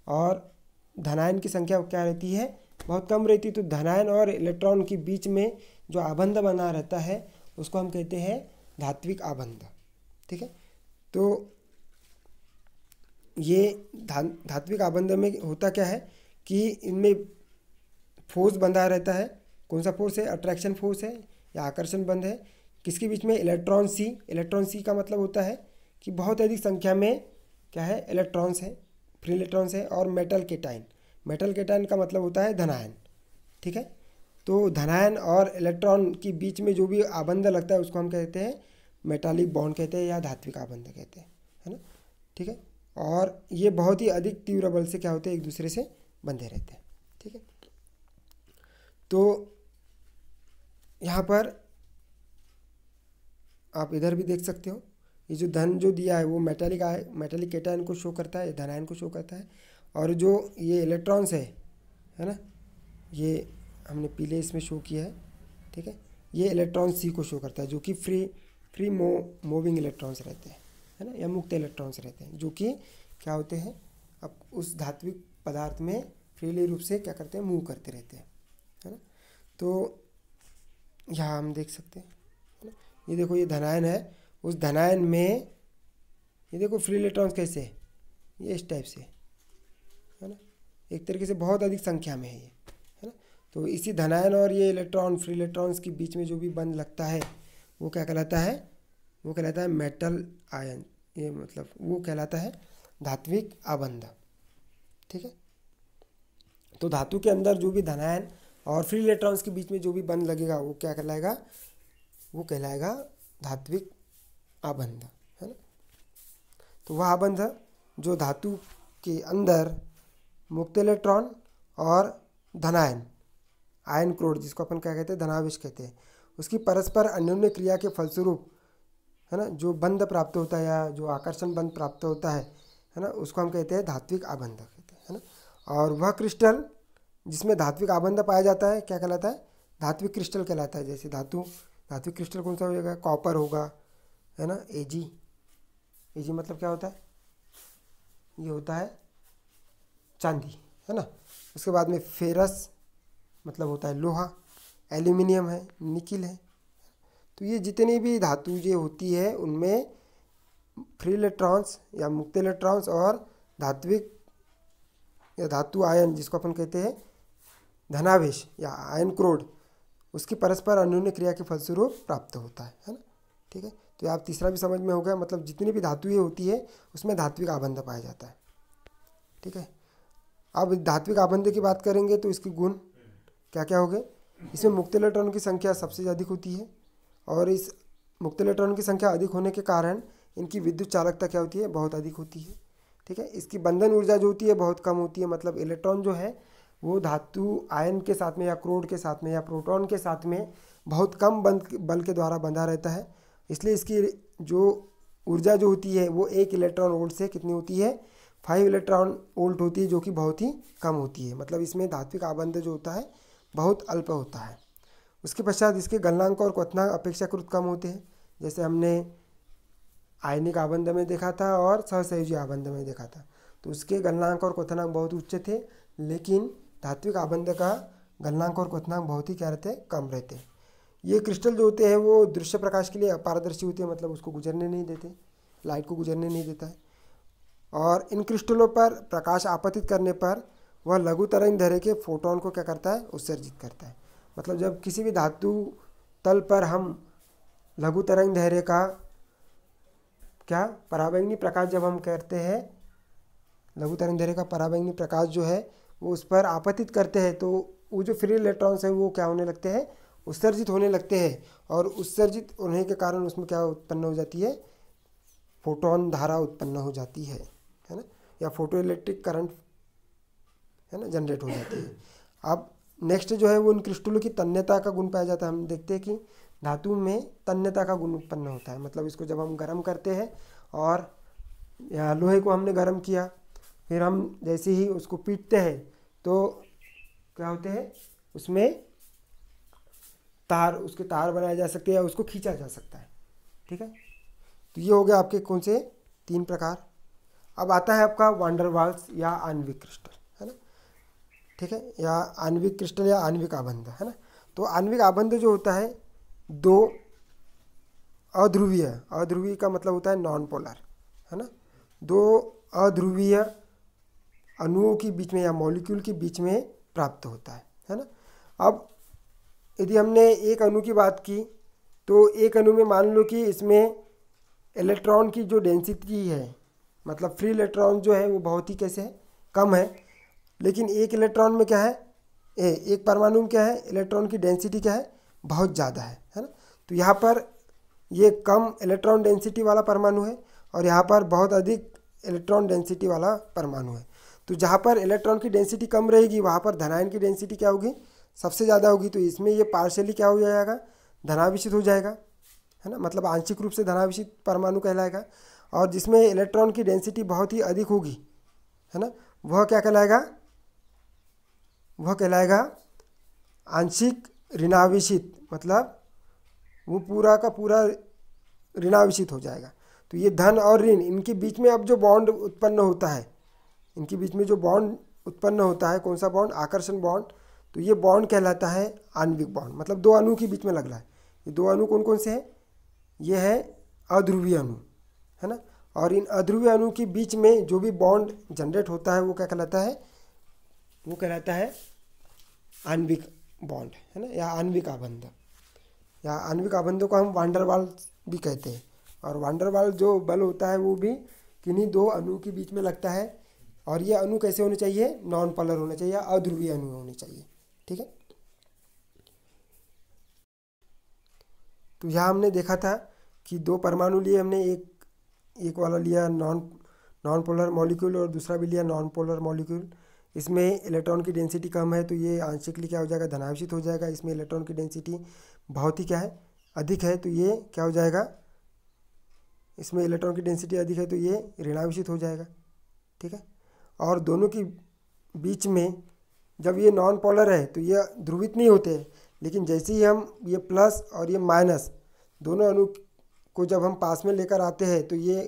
और धनायन की संख्या क्या रहती है, बहुत कम रहती है। तो धनायन और इलेक्ट्रॉन के बीच में जो आबंध बना रहता है उसको हम कहते हैं धात्विक आबंध। ठीक है, तो ये धात्विक आबंध में होता क्या है कि इनमें फोर्स बंधा रहता है। कौन सा फोर्स है, अट्रैक्शन फोर्स है या आकर्षण बंध है। किसके बीच में, इलेक्ट्रॉन सी का मतलब होता है कि बहुत अधिक संख्या में क्या है, इलेक्ट्रॉन्स है, फ्री इलेक्ट्रॉन्स है। और मेटल केटाइन का मतलब होता है धनायन। ठीक है, तो धनायन और इलेक्ट्रॉन के बीच में जो भी आबंध लगता है उसको हम कहते हैं मेटालिक बॉन्ड कहते हैं या धात्विक आबंध कहते हैं, है ना। ठीक है, और ये बहुत ही अधिक तीव्र बल से क्या होते हैं, एक दूसरे से बंधे रहते हैं। ठीक है, तो यहाँ पर आप इधर भी देख सकते हो, ये जो धन जो दिया है वो मेटालिक केटायन को शो करता है, धनायन को शो करता है। और जो ये इलेक्ट्रॉन्स है ना, ये हमने पीले इसमें शो किया है। ठीक है, ये इलेक्ट्रॉन सी को शो करता है जो कि फ्री मूविंग इलेक्ट्रॉन्स रहते हैं, है ना, या मुक्त इलेक्ट्रॉन्स रहते हैं जो कि क्या होते हैं, अब उस धात्विक पदार्थ में फ्रीली रूप से क्या करते हैं, मूव करते रहते हैं, है ना। तो यहाँ हम देख सकते हैं, है ना, ये देखो ये धनायन है, उस धनायन में ये देखो फ्री इलेक्ट्रॉन्स कैसे है, ये इस टाइप से, है ना, एक तरीके से बहुत अधिक संख्या में है ये, है ना। तो इसी धनायन और ये इलेक्ट्रॉन फ्री इलेक्ट्रॉन्स के बीच में जो भी बंध लगता है वो क्या कहलाता है, वो कहलाता है मेटल आयन, ये मतलब वो कहलाता है धात्विक आबंध। ठीक है, तो धातु के अंदर जो भी धनायन और फ्री इलेक्ट्रॉन्स के बीच में जो भी बंध लगेगा वो क्या कहलाएगा, वो कहलाएगा धात्विक आबंध, है ना। तो वह आबंध जो धातु के अंदर मुक्त इलेक्ट्रॉन और धनायन आयन क्रोड, जिसको अपन क्या कहते हैं, धनावेश कहते हैं, उसकी परस्पर अन्योन्य क्रिया के फलस्वरूप, है ना, जो बंध प्राप्त होता है या जो आकर्षण बंध प्राप्त होता है ना, उसको हम कहते हैं धात्विक आबंध कहते हैं, है ना। और वह क्रिस्टल जिसमें धात्विक आबंध पाया जाता है क्या कहलाता है, धात्विक क्रिस्टल कहलाता है। जैसे धात्विक क्रिस्टल कौन सा हो जाएगा, कॉपर होगा, है ना। एजी मतलब क्या होता है, ये होता है चांदी, है ना। उसके बाद में फेरस मतलब होता है लोहा, एल्यूमिनियम है, निकिल है। तो ये जितनी भी धातु ये होती है उनमें फ्री इलेक्ट्रॉन्स या मुक्त इलेक्ट्रॉन्स और धात्विक या धातु आयन जिसको अपन कहते हैं धनावेश या आयन क्रोड, उसकी परस्पर अन्योन्य क्रिया के फलस्वरूप प्राप्त होता है ना। ठीक है, तो आप तीसरा भी समझ में हो गया, मतलब जितनी भी धातुएं होती है उसमें धात्विक आबंध पाया जाता है। ठीक है, अब धात्विक आबंध की बात करेंगे तो इसके गुण क्या क्या हो गए। इसमें मुक्त इलेक्ट्रॉन की संख्या सबसे अधिक होती है और इस मुक्त इलेक्ट्रॉन की संख्या अधिक होने के कारण इनकी विद्युत चालकता क्या होती है, बहुत अधिक होती है। ठीक है, इसकी बंधन ऊर्जा जो होती है बहुत कम होती है, मतलब इलेक्ट्रॉन जो है वो धातु आयन के साथ में या क्रोड के साथ में या प्रोटॉन के साथ में बहुत कम बल के द्वारा बंधा रहता है। इसलिए इसकी जो ऊर्जा जो होती है वो 1 इलेक्ट्रॉन वोल्ट से कितनी होती है, 5 इलेक्ट्रॉन वोल्ट होती है, जो कि बहुत ही कम होती है। मतलब इसमें धात्विक आबंध जो होता है बहुत अल्प होता है। उसके पश्चात इसके गलनांक और क्वथनांक अपेक्षाकृत कम होते हैं, जैसे हमने आयनिक आबंध में देखा था और सहसंयोजी आबंध में देखा था। तो उसके गलनांक और क्वथनांक बहुत उच्च थे, लेकिन धात्विक आबंध का गलनांक और क्वथनांक बहुत ही क्या रहते, कम रहते हैं। ये क्रिस्टल जो होते हैं वो दृश्य प्रकाश के लिए अपारदर्शी होते हैं, मतलब उसको गुजरने नहीं देते, लाइट को गुजरने नहीं देता है। और इन क्रिस्टलों पर प्रकाश आपतित करने पर वह लघु तरंग दैर्घ्य के फोटोन को क्या करता है, उत्सर्जित करता है। मतलब जब किसी भी धातु तल पर हम लघु तरंग दैर्घ्य का क्या पराबैंगनी प्रकाश जब हम करते हैं, लघु तरंग दैर्घ्य का पराबैंगनी प्रकाश जो है वो उस पर आपतित करते हैं, तो वो जो फ्री इलेक्ट्रॉन्स है वो क्या होने लगते हैं, उत्सर्जित होने लगते हैं। और उत्सर्जित होने के कारण उसमें क्या उत्पन्न हो जाती है, फोटोन धारा उत्पन्न हो जाती है ना, या फोटो इलेक्ट्रिक करंट है ना जनरेट हो जाती है। अब नेक्स्ट जो है वो उन क्रिस्टलों की तन्यता का गुण पाया जाता है। हम देखते हैं कि धातु में तन्यता का गुण उत्पन्न होता है, मतलब इसको जब हम गर्म करते हैं और या लोहे को हमने गर्म किया, फिर हम जैसे ही उसको पीटते हैं तो क्या होते हैं, उसमें उसके तार बनाए जा सकते हैं या उसको खींचा जा सकता है। ठीक है, तो ये हो गया आपके कौन से 3 प्रकार। अब आता है आपका वांडरवाल्स या आणविक क्रिस्टल, है ना। ठीक है, या आणविक क्रिस्टल या आणविक आबंध, है ना। तो आणविक आबंध जो होता है 2 अध्रुवीय का मतलब होता है नॉन पोलर, है ना। 2 अध्रुवीय अणुओं के बीच में या मॉलिक्यूल के बीच में प्राप्त होता है ना। अब यदि हमने एक अणु की बात की तो एक अणु में मान लो कि इसमें इलेक्ट्रॉन की जो डेंसिटी है, मतलब फ्री इलेक्ट्रॉन जो है वो बहुत ही कैसे है, कम है। लेकिन एक इलेक्ट्रॉन में क्या है, एक परमाणु में क्या है, इलेक्ट्रॉन की डेंसिटी क्या है, बहुत ज़्यादा है ना। तो यहाँ पर ये कम इलेक्ट्रॉन डेंसिटी वाला परमाणु है और यहाँ पर बहुत अधिक इलेक्ट्रॉन डेंसिटी वाला परमाणु है। तो जहाँ पर इलेक्ट्रॉन की डेंसिटी कम रहेगी वहाँ पर धनायन की डेंसिटी क्या होगी, सबसे ज़्यादा होगी। तो इसमें ये पार्शियली क्या हो जाएगा, धनावेशित हो जाएगा, है ना, मतलब आंशिक रूप से धनावेशित परमाणु कहलाएगा। और जिसमें इलेक्ट्रॉन की डेंसिटी बहुत ही अधिक होगी, है ना, वह क्या कहलाएगा, वह कहलाएगा आंशिक ऋणावेशित, मतलब वो पूरा का पूरा ऋणावेशित हो जाएगा। तो ये धन और ऋण इनके बीच में अब जो बॉन्ड उत्पन्न होता है, इनके बीच में जो बॉन्ड उत्पन्न होता है, कौन सा बॉन्ड, आकर्षण बॉन्ड। तो ये बॉन्ड कहलाता है आणविक बॉन्ड, मतलब 2 अणु के बीच में लग रहा है। ये 2 अणु कौन कौन से हैं, ये है अध्रुवीय अणु, है ना। और इन अध्रुवीय अणु के बीच में जो भी बॉन्ड जनरेट होता है वो क्या कहलाता है, वो कहलाता है आणविक बॉन्ड, है ना, या आणविक आबंध। या आणविक आबंधों को हम वांडरवाल भी कहते हैं। और वांडरवाल जो बल होता है वो भी किन्हीं 2 अणु के बीच में लगता है। और ये अणु कैसे होने चाहिए, नॉन पोलर होना चाहिए, अध्रुवीय अणु होने चाहिए। ठीक है, तो यहाँ हमने देखा था कि 2 परमाणु लिए हमने, एक वाला लिया नॉन पोलर मॉलिक्यूल और दूसरा भी लिया नॉन पोलर मॉलिक्यूल। इसमें इलेक्ट्रॉन की डेंसिटी कम है तो ये आंशिकली क्या हो जाएगा, धनावेशित हो जाएगा। इसमें इलेक्ट्रॉन की डेंसिटी बहुत ही क्या है, अधिक है, तो ये क्या हो जाएगा, इसमें इलेक्ट्रॉन की डेंसिटी अधिक है तो ये ऋणावेशित हो जाएगा। ठीक है, और दोनों के बीच में जब ये नॉन पोलर है तो ये ध्रुवित नहीं होते हैं, लेकिन जैसे ही हम ये प्लस और ये माइनस दोनों अणु को जब हम पास में लेकर आते हैं तो ये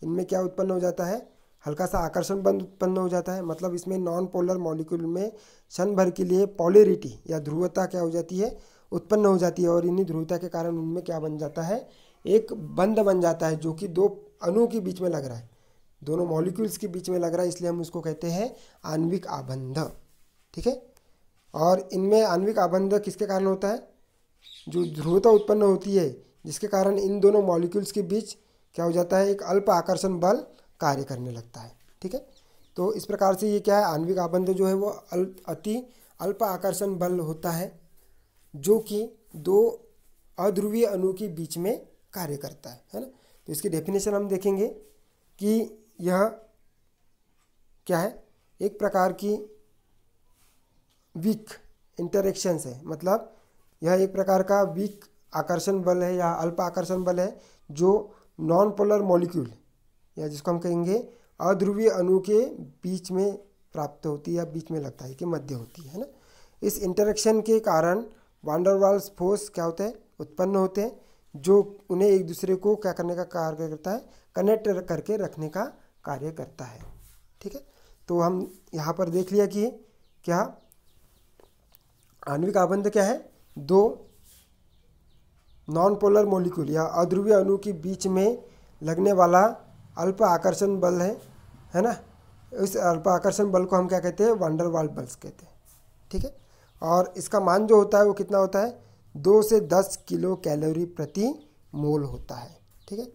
इनमें क्या उत्पन्न हो जाता है, हल्का सा आकर्षण बंध उत्पन्न हो जाता है। मतलब इसमें नॉन पोलर मॉलिक्यूल में क्षण भर के लिए पोलैरिटी या ध्रुवता क्या हो जाती है, उत्पन्न हो जाती है। और इन्हीं ध्रुवता के कारण उनमें क्या बन जाता है, एक बंध बन जाता है जो कि दो अणु के बीच में लग रहा है, दोनों मॉलिक्यूल्स के बीच में लग रहा है, इसलिए हम उसको कहते हैं आणविक आबंध। ठीक है। और इनमें आणविक आबंध किसके कारण होता है, जो ध्रुवता उत्पन्न होती है जिसके कारण इन दोनों मॉलिक्यूल्स के बीच क्या हो जाता है, एक अल्प आकर्षण बल कार्य करने लगता है। ठीक है। तो इस प्रकार से ये क्या है, आणविक आबंध जो है वो अति अल्प आकर्षण बल होता है जो कि दो अध्रुवीय अणु के बीच में कार्य करता है ना। तो इसकी डेफिनेशन हम देखेंगे कि यह क्या है, एक प्रकार की वीक इंटरेक्शंस है। मतलब यह एक प्रकार का वीक आकर्षण बल है या अल्प आकर्षण बल है जो नॉन पोलर मॉलिक्यूल या जिसको हम कहेंगे अध्रुवीय अणु के बीच में प्राप्त होती है या बीच में लगता है कि मध्य होती है ना। इस इंटरेक्शन के कारण वान डेर वाल्स फोर्स क्या होते हैं, उत्पन्न होते हैं, जो उन्हें एक दूसरे को क्या करने का कार्य करता है, कनेक्ट करके रखने का कार्य करता है। ठीक है। तो हम यहाँ पर देख लिया कि क्या आणविक आबंध क्या है, दो नॉन पोलर मॉलिक्यूल या अध्रुवीय अणु के बीच में लगने वाला अल्प आकर्षण बल है ना। इस अल्प आकर्षण बल को हम क्या कहते हैं, वान डेर वाल्स बल्स कहते हैं। ठीक है। और इसका मान जो होता है वो कितना होता है, 2 से 10 किलो कैलोरी प्रति मोल होता है। ठीक है।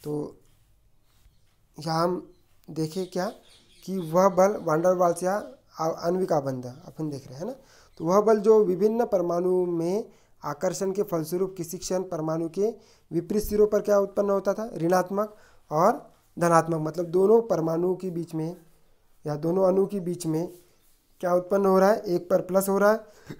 तो यहाँ हम देखें क्या कि वह बल वान डेर वाल्स या आणविक आबंध अपन देख रहे हैं ना। तो वह बल जो विभिन्न परमाणु में आकर्षण के फलस्वरूप किसी क्षण परमाणु के विपरीत सिरों पर क्या उत्पन्न होता था, ऋणात्मक और धनात्मक। मतलब दोनों परमाणुओं के बीच में या दोनों अणु के बीच में क्या उत्पन्न हो रहा है, एक पर प्लस हो रहा है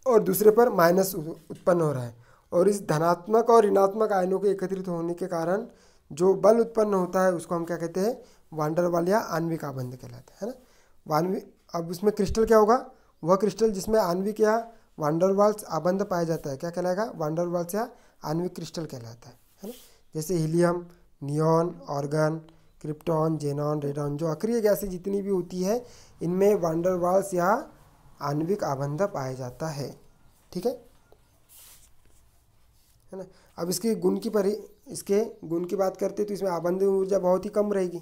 और दूसरे पर माइनस उत्पन्न हो रहा है। और इस धनात्मक और ऋणात्मक आयनों के एकत्रित होने के कारण जो बल उत्पन्न होता है उसको हम क्या कहते हैं, वान डेर वाल्स या आणविक आबंध कहलाता है ना। अब उसमें क्रिस्टल क्या होगा, वह क्रिस्टल जिसमें आणविक या वान डेर वाल्स आबंध पाया जाता है क्या कहलाएगा, वान डेर वाल्स या आणविक क्रिस्टल कहलाता है ना। जैसे helium, neon, argon, krypton, xenon, radon, जो अक्रिय गैसें जितनी भी होती है इनमें वान डेर वाल्स या आणविक आबंध पाया जाता है। ठीक है ना। अब इसके गुण की बात करते तो इसमें आबंध ऊर्जा बहुत ही कम रहेगी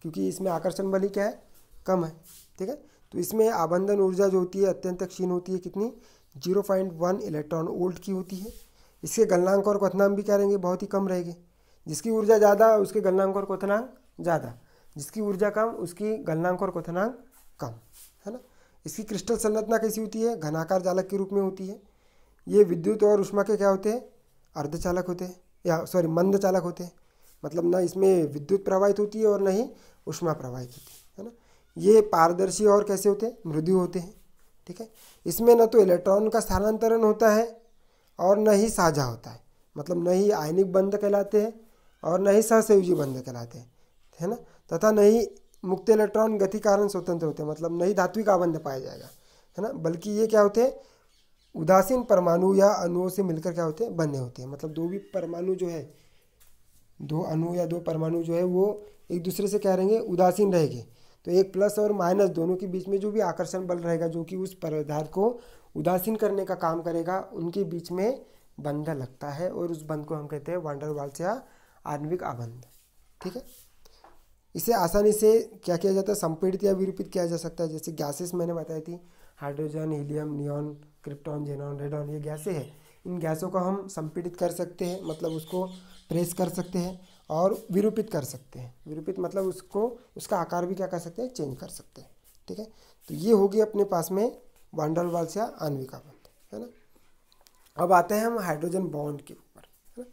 क्योंकि इसमें आकर्षण बल ही क्या है, कम है। ठीक है। तो इसमें आबंधन ऊर्जा जो होती है अत्यंत क्षीण होती है, कितनी, 0.1 इलेक्ट्रॉन वोल्ट की होती है। इसके गलनांक और क्वथनांक भी क्या रहेंगे, बहुत ही कम रहेंगे। जिसकी ऊर्जा ज़्यादा उसके गलनांक और क्वथनांक ज़्यादा, जिसकी ऊर्जा कम उसकी गलनांक और क्वथनांक कम, है ना। इसकी क्रिस्टल संरचना कैसी होती है, घनाकार जालक के रूप में होती है। ये विद्युत और ऊष्मा के क्या होते हैं, अर्धचालक होते हैं या मंद चालक होते हैं। मतलब ना इसमें विद्युत प्रवाहित होती है और न ही ऊष्मा प्रवाहित होती है ना। ये पारदर्शी और कैसे होते हैं, मृदु होते हैं। ठीक है। इसमें न तो इलेक्ट्रॉन का स्थानांतरण होता है और न ही साझा होता है। मतलब न ही आयनिक बंध कहलाते हैं और न ही सहसंयोजी बंध कहलाते हैं, है ना। तथा न ही मुक्त इलेक्ट्रॉन गति कारण स्वतंत्र होते हैं। मतलब न ही धात्विक आबंध पाया जाएगा, है ना। बल्कि ये क्या होते हैं, उदासीन परमाणु या अणुओं से मिलकर क्या होते हैं, बने होते हैं। मतलब दो भी परमाणु जो है, दो अणु या दो परमाणु जो है वो एक दूसरे से क्या रहेंगे, उदासीन रहेंगे। तो एक प्लस और माइनस दोनों के बीच में जो भी आकर्षण बल रहेगा जो कि उस पदार्थ को उदासीन करने का काम करेगा, उनके बीच में बंध लगता है और उस बंध को हम कहते हैं वान डेर वाल्स या आणविक आबंध। ठीक है। इसे आसानी से क्या किया जाता है, संपीड़ित या विरूपित किया जा सकता है। जैसे गैसेस मैंने बताई थी, hydrogen, helium, neon, krypton, xenon, radon, ये गैसें हैं। इन गैसों को हम संपीड़ित कर सकते हैं, मतलब उसको प्रेस कर सकते हैं, और विरूपित कर सकते हैं। विरूपित मतलब उसको उसका आकार भी क्या कर सकते हैं, चेंज कर सकते हैं। ठीक है। तो ये होगी अपने पास में वान डेर वाल्स या आणविक आबंध, है ना। अब आते हैं हम हाइड्रोजन बॉन्ड के ऊपर, है ना।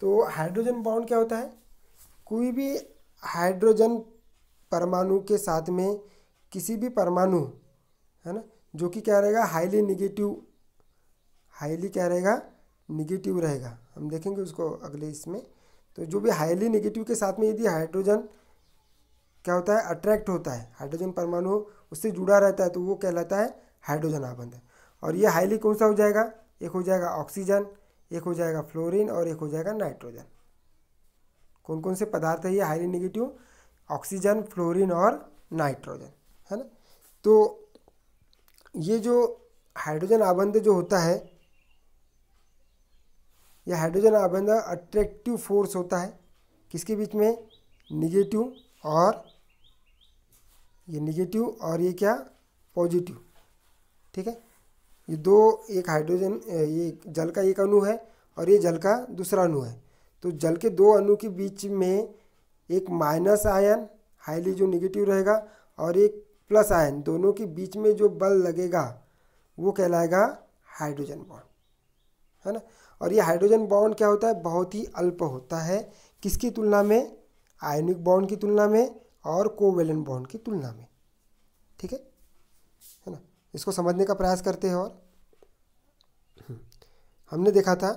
तो हाइड्रोजन बॉन्ड क्या होता है, कोई भी हाइड्रोजन परमाणु के साथ में किसी भी परमाणु, है ना, जो कि क्या रहेगा, हाईली क्या रहेगा, निगेटिव रहेगा। हम देखेंगे उसको अगले इसमें। तो जो भी हाईली निगेटिव के साथ में यदि हाइड्रोजन क्या होता है, अट्रैक्ट होता है, हाइड्रोजन परमाणु उससे जुड़ा रहता है, तो वो कहलाता है हाइड्रोजन आबंध। और ये हाईली कौन सा हो जाएगा, एक हो जाएगा ऑक्सीजन, एक हो जाएगा फ्लोरीन और एक हो जाएगा नाइट्रोजन। कौन कौन से पदार्थ है ये हाईली नेगेटिव, ऑक्सीजन, फ्लोरीन और नाइट्रोजन, है ना। तो ये जो हाइड्रोजन आबंध जो होता है, यह हाइड्रोजन आबंध अट्रैक्टिव फोर्स होता है किसके बीच में, निगेटिव और ये निगेटिव और ये क्या, पॉजिटिव, ठीक है। ये दो, एक हाइड्रोजन, ये जल का एक अणु है और ये जल का दूसरा अणु है। तो जल के दो अणु के बीच में एक माइनस आयन हाईली जो निगेटिव रहेगा और एक प्लस आयन, दोनों के बीच में जो बल लगेगा वो कहलाएगा हाइड्रोजन बॉन्ड, है ना। और ये हाइड्रोजन बॉन्ड क्या होता है, बहुत ही अल्प होता है किसकी तुलना में, आयनिक बॉन्ड की तुलना में और कोवेलेंट बॉन्ड की तुलना में, ठीक है ना। इसको समझने का प्रयास करते हैं। और हमने देखा था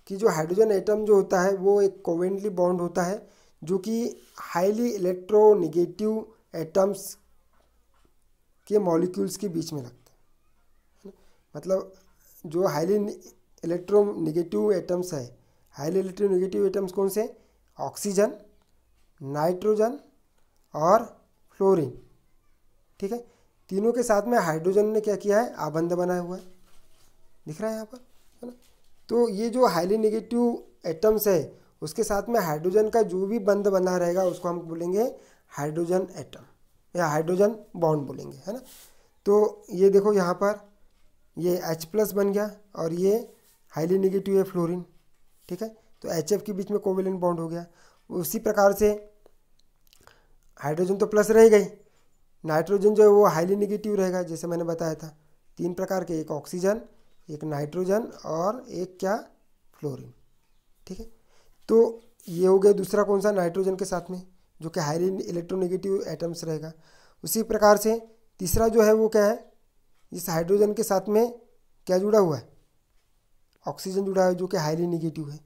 कि जो हाइड्रोजन एटम जो होता है वो एक कोवेलेंटली बॉन्ड होता है जो कि हाईली इलेक्ट्रोनेगेटिव एटम्स के मॉलिक्यूल्स के बीच में लगता है। मतलब जो हाईली इलेक्ट्रोनेगेटिव एटम्स है, हाईली इलेक्ट्रोनेगेटिव एटम्स कौन से, ऑक्सीजन, नाइट्रोजन और फ्लोरीन, ठीक है। तीनों के साथ में हाइड्रोजन ने क्या किया है, आबंध बनाया हुआ है, दिख रहा है यहाँ पर, है ना। तो ये जो हाईली नेगेटिव एटम्स है उसके साथ में हाइड्रोजन का जो भी बंध बना रहेगा उसको हम बोलेंगे हाइड्रोजन एटम या हाइड्रोजन बॉन्ड बोलेंगे, है ना। तो ये देखो यहाँ पर ये H+ बन गया और ये हाईली नेगेटिव है फ्लोरीन, ठीक है। तो HF के बीच में कोवेलेंट बॉन्ड हो गया। उसी प्रकार से हाइड्रोजन तो प्लस रह गई, नाइट्रोजन जो है वो हाईली नेगेटिव रहेगा, जैसे मैंने बताया था, तीन प्रकार के, एक ऑक्सीजन, एक नाइट्रोजन और एक क्या, फ्लोरीन, ठीक है। तो ये हो गया दूसरा कौन सा, नाइट्रोजन के साथ में जो कि हाईली इलेक्ट्रोनेगेटिव एटम्स रहेगा। उसी प्रकार से तीसरा जो है वो क्या है, इस हाइड्रोजन के साथ में क्या जुड़ा हुआ है, ऑक्सीजन जुड़ा है जो कि हाईली नेगेटिव है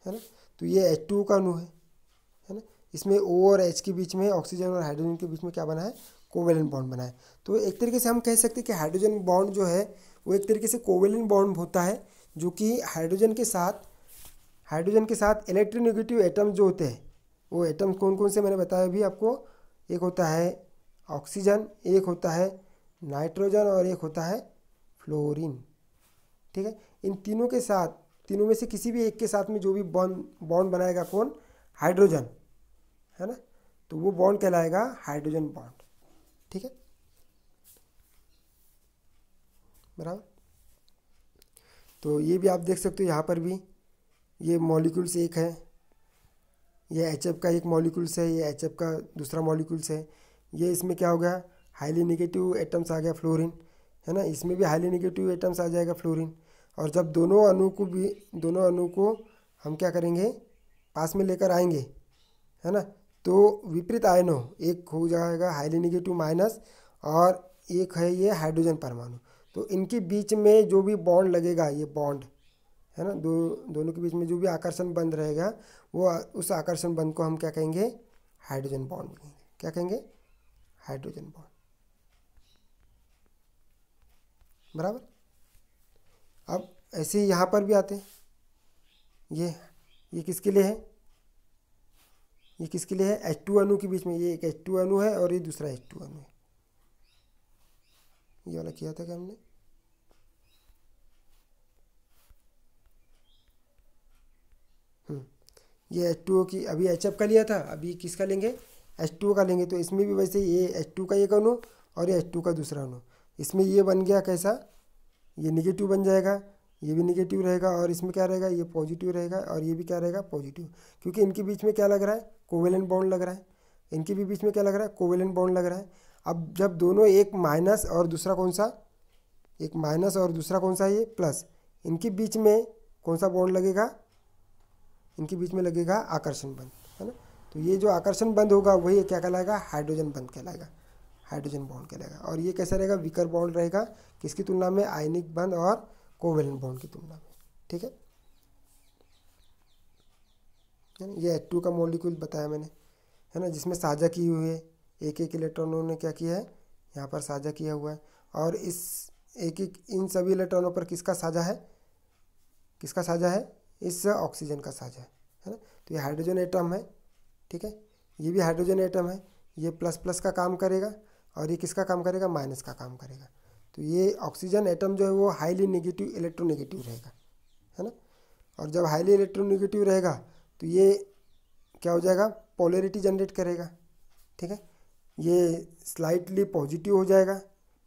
ना। तो ये H2O का अणु है ना। इसमें O और H के बीच में, ऑक्सीजन और हाइड्रोजन के बीच में क्या बना है, कोवेलेंट बॉन्ड बना है। तो एक तरीके से हम कह सकते हैं कि हाइड्रोजन बॉन्ड जो है वो एक तरीके से कोवेलेंट बॉन्ड होता है जो कि हाइड्रोजन के साथ इलेक्ट्रोनेगेटिव एटम्स जो होते हैं, वो एटम्स कौन कौन से मैंने बताया अभी आपको, एक होता है ऑक्सीजन, एक होता है नाइट्रोजन और एक होता है फ्लोरीन, ठीक है। इन तीनों के साथ, तीनों में से किसी भी एक के साथ में जो भी बॉन्ड बनाएगा कौन, हाइड्रोजन, है ना। तो वो बॉन्ड कहलाएगा हाइड्रोजन बॉन्ड, ठीक है, बराबर। तो ये भी आप देख सकते हो, यहाँ पर भी ये मॉलिक्यूल्स एक है, ये HF का एक मॉलिक्यूल्स है, ये HF का दूसरा मॉलिक्यूल्स है। ये इसमें क्या हो गया, हाईली नेगेटिव एटम्स आ गया फ्लोरीन, है ना। इसमें भी हाईली नेगेटिव एटम्स आ जाएगा फ्लोरीन। और जब दोनों अणु को हम क्या करेंगे, पास में लेकर आएंगे, है ना, तो विपरीत आयनों, एक हो जाएगा हाईली नेगेटिव माइनस और एक है ये हाइड्रोजन परमाणु। तो इनके बीच में जो भी बॉन्ड लगेगा, ये बॉन्ड है ना, दोनों के बीच में जो भी आकर्षण बंध रहेगा वो, उस आकर्षण बंध को हम क्या कहेंगे, हाइड्रोजन बॉन्ड कहेंगे। क्या कहेंगे, हाइड्रोजन बॉन्ड, बराबर। अब ऐसे ही यहाँ पर भी आते हैं, ये किसके लिए है, ये किसके लिए है, H2 अणु के बीच में, ये एक H2 अणु है और ये दूसरा H2 अणु है। ये वाला किया था क्या हमने, ये H2O की, अभी HF का लिया था, अभी किसका लेंगे, H2O का लेंगे। तो इसमें भी वैसे ये H2 का एक अणु और ये H2 का दूसरा अणु, इसमें ये बन गया कैसा, ये निगेटिव बन जाएगा, ये भी निगेटिव रहेगा और इसमें क्या रहेगा, ये पॉजिटिव रहेगा और ये भी क्या रहेगा, पॉजिटिव, क्योंकि इनके बीच में क्या लग रहा है, कोवेलेंट बॉन्ड लग रहा है। इनके भी बीच में क्या लग रहा है, कोवेलेंट बॉन्ड लग रहा है। अब जब दोनों, एक माइनस और दूसरा कौन सा, एक माइनस और दूसरा कौन सा, ये प्लस, इनके बीच में कौन सा बॉन्ड लगेगा, इनके बीच में लगेगा आकर्षण बंध, है ना। तो ये जो आकर्षण बंध होगा वही क्या कहलाएगा, हाइड्रोजन बंध कहलाएगा, हाइड्रोजन बॉन्ड कहलाएगा। और ये कैसा रहेगा, वीकर बॉन्ड रहेगा, किसकी तुलना में, आयनिक बंध और कोवेलेंट बॉन्ड की तुलना में, ठीक है। ये H2 का मॉलिक्यूल बताया मैंने, है ना, जिसमें साझा की हुई है, एक एक इलेक्ट्रॉनों ने क्या किया है, यहाँ पर साझा किया हुआ है। और एक एक इन सभी इलेक्ट्रॉनों पर किसका साझा है, किसका साझा है, इस ऑक्सीजन का साझा है ना। तो ये हाइड्रोजन एटम है, ठीक है, ये भी हाइड्रोजन एटम है, ये प्लस प्लस का काम करेगा और ये किसका काम करेगा, माइनस का काम करेगा। तो ये ऑक्सीजन एटम जो है वो हाईली नेगेटिव इलेक्ट्रोनेगेटिव रहेगा, है ना। और जब हाईली इलेक्ट्रोनेगेटिव रहेगा तो ये क्या हो जाएगा, पोलैरिटी जनरेट करेगा, ठीक है। ये स्लाइटली पॉजिटिव हो जाएगा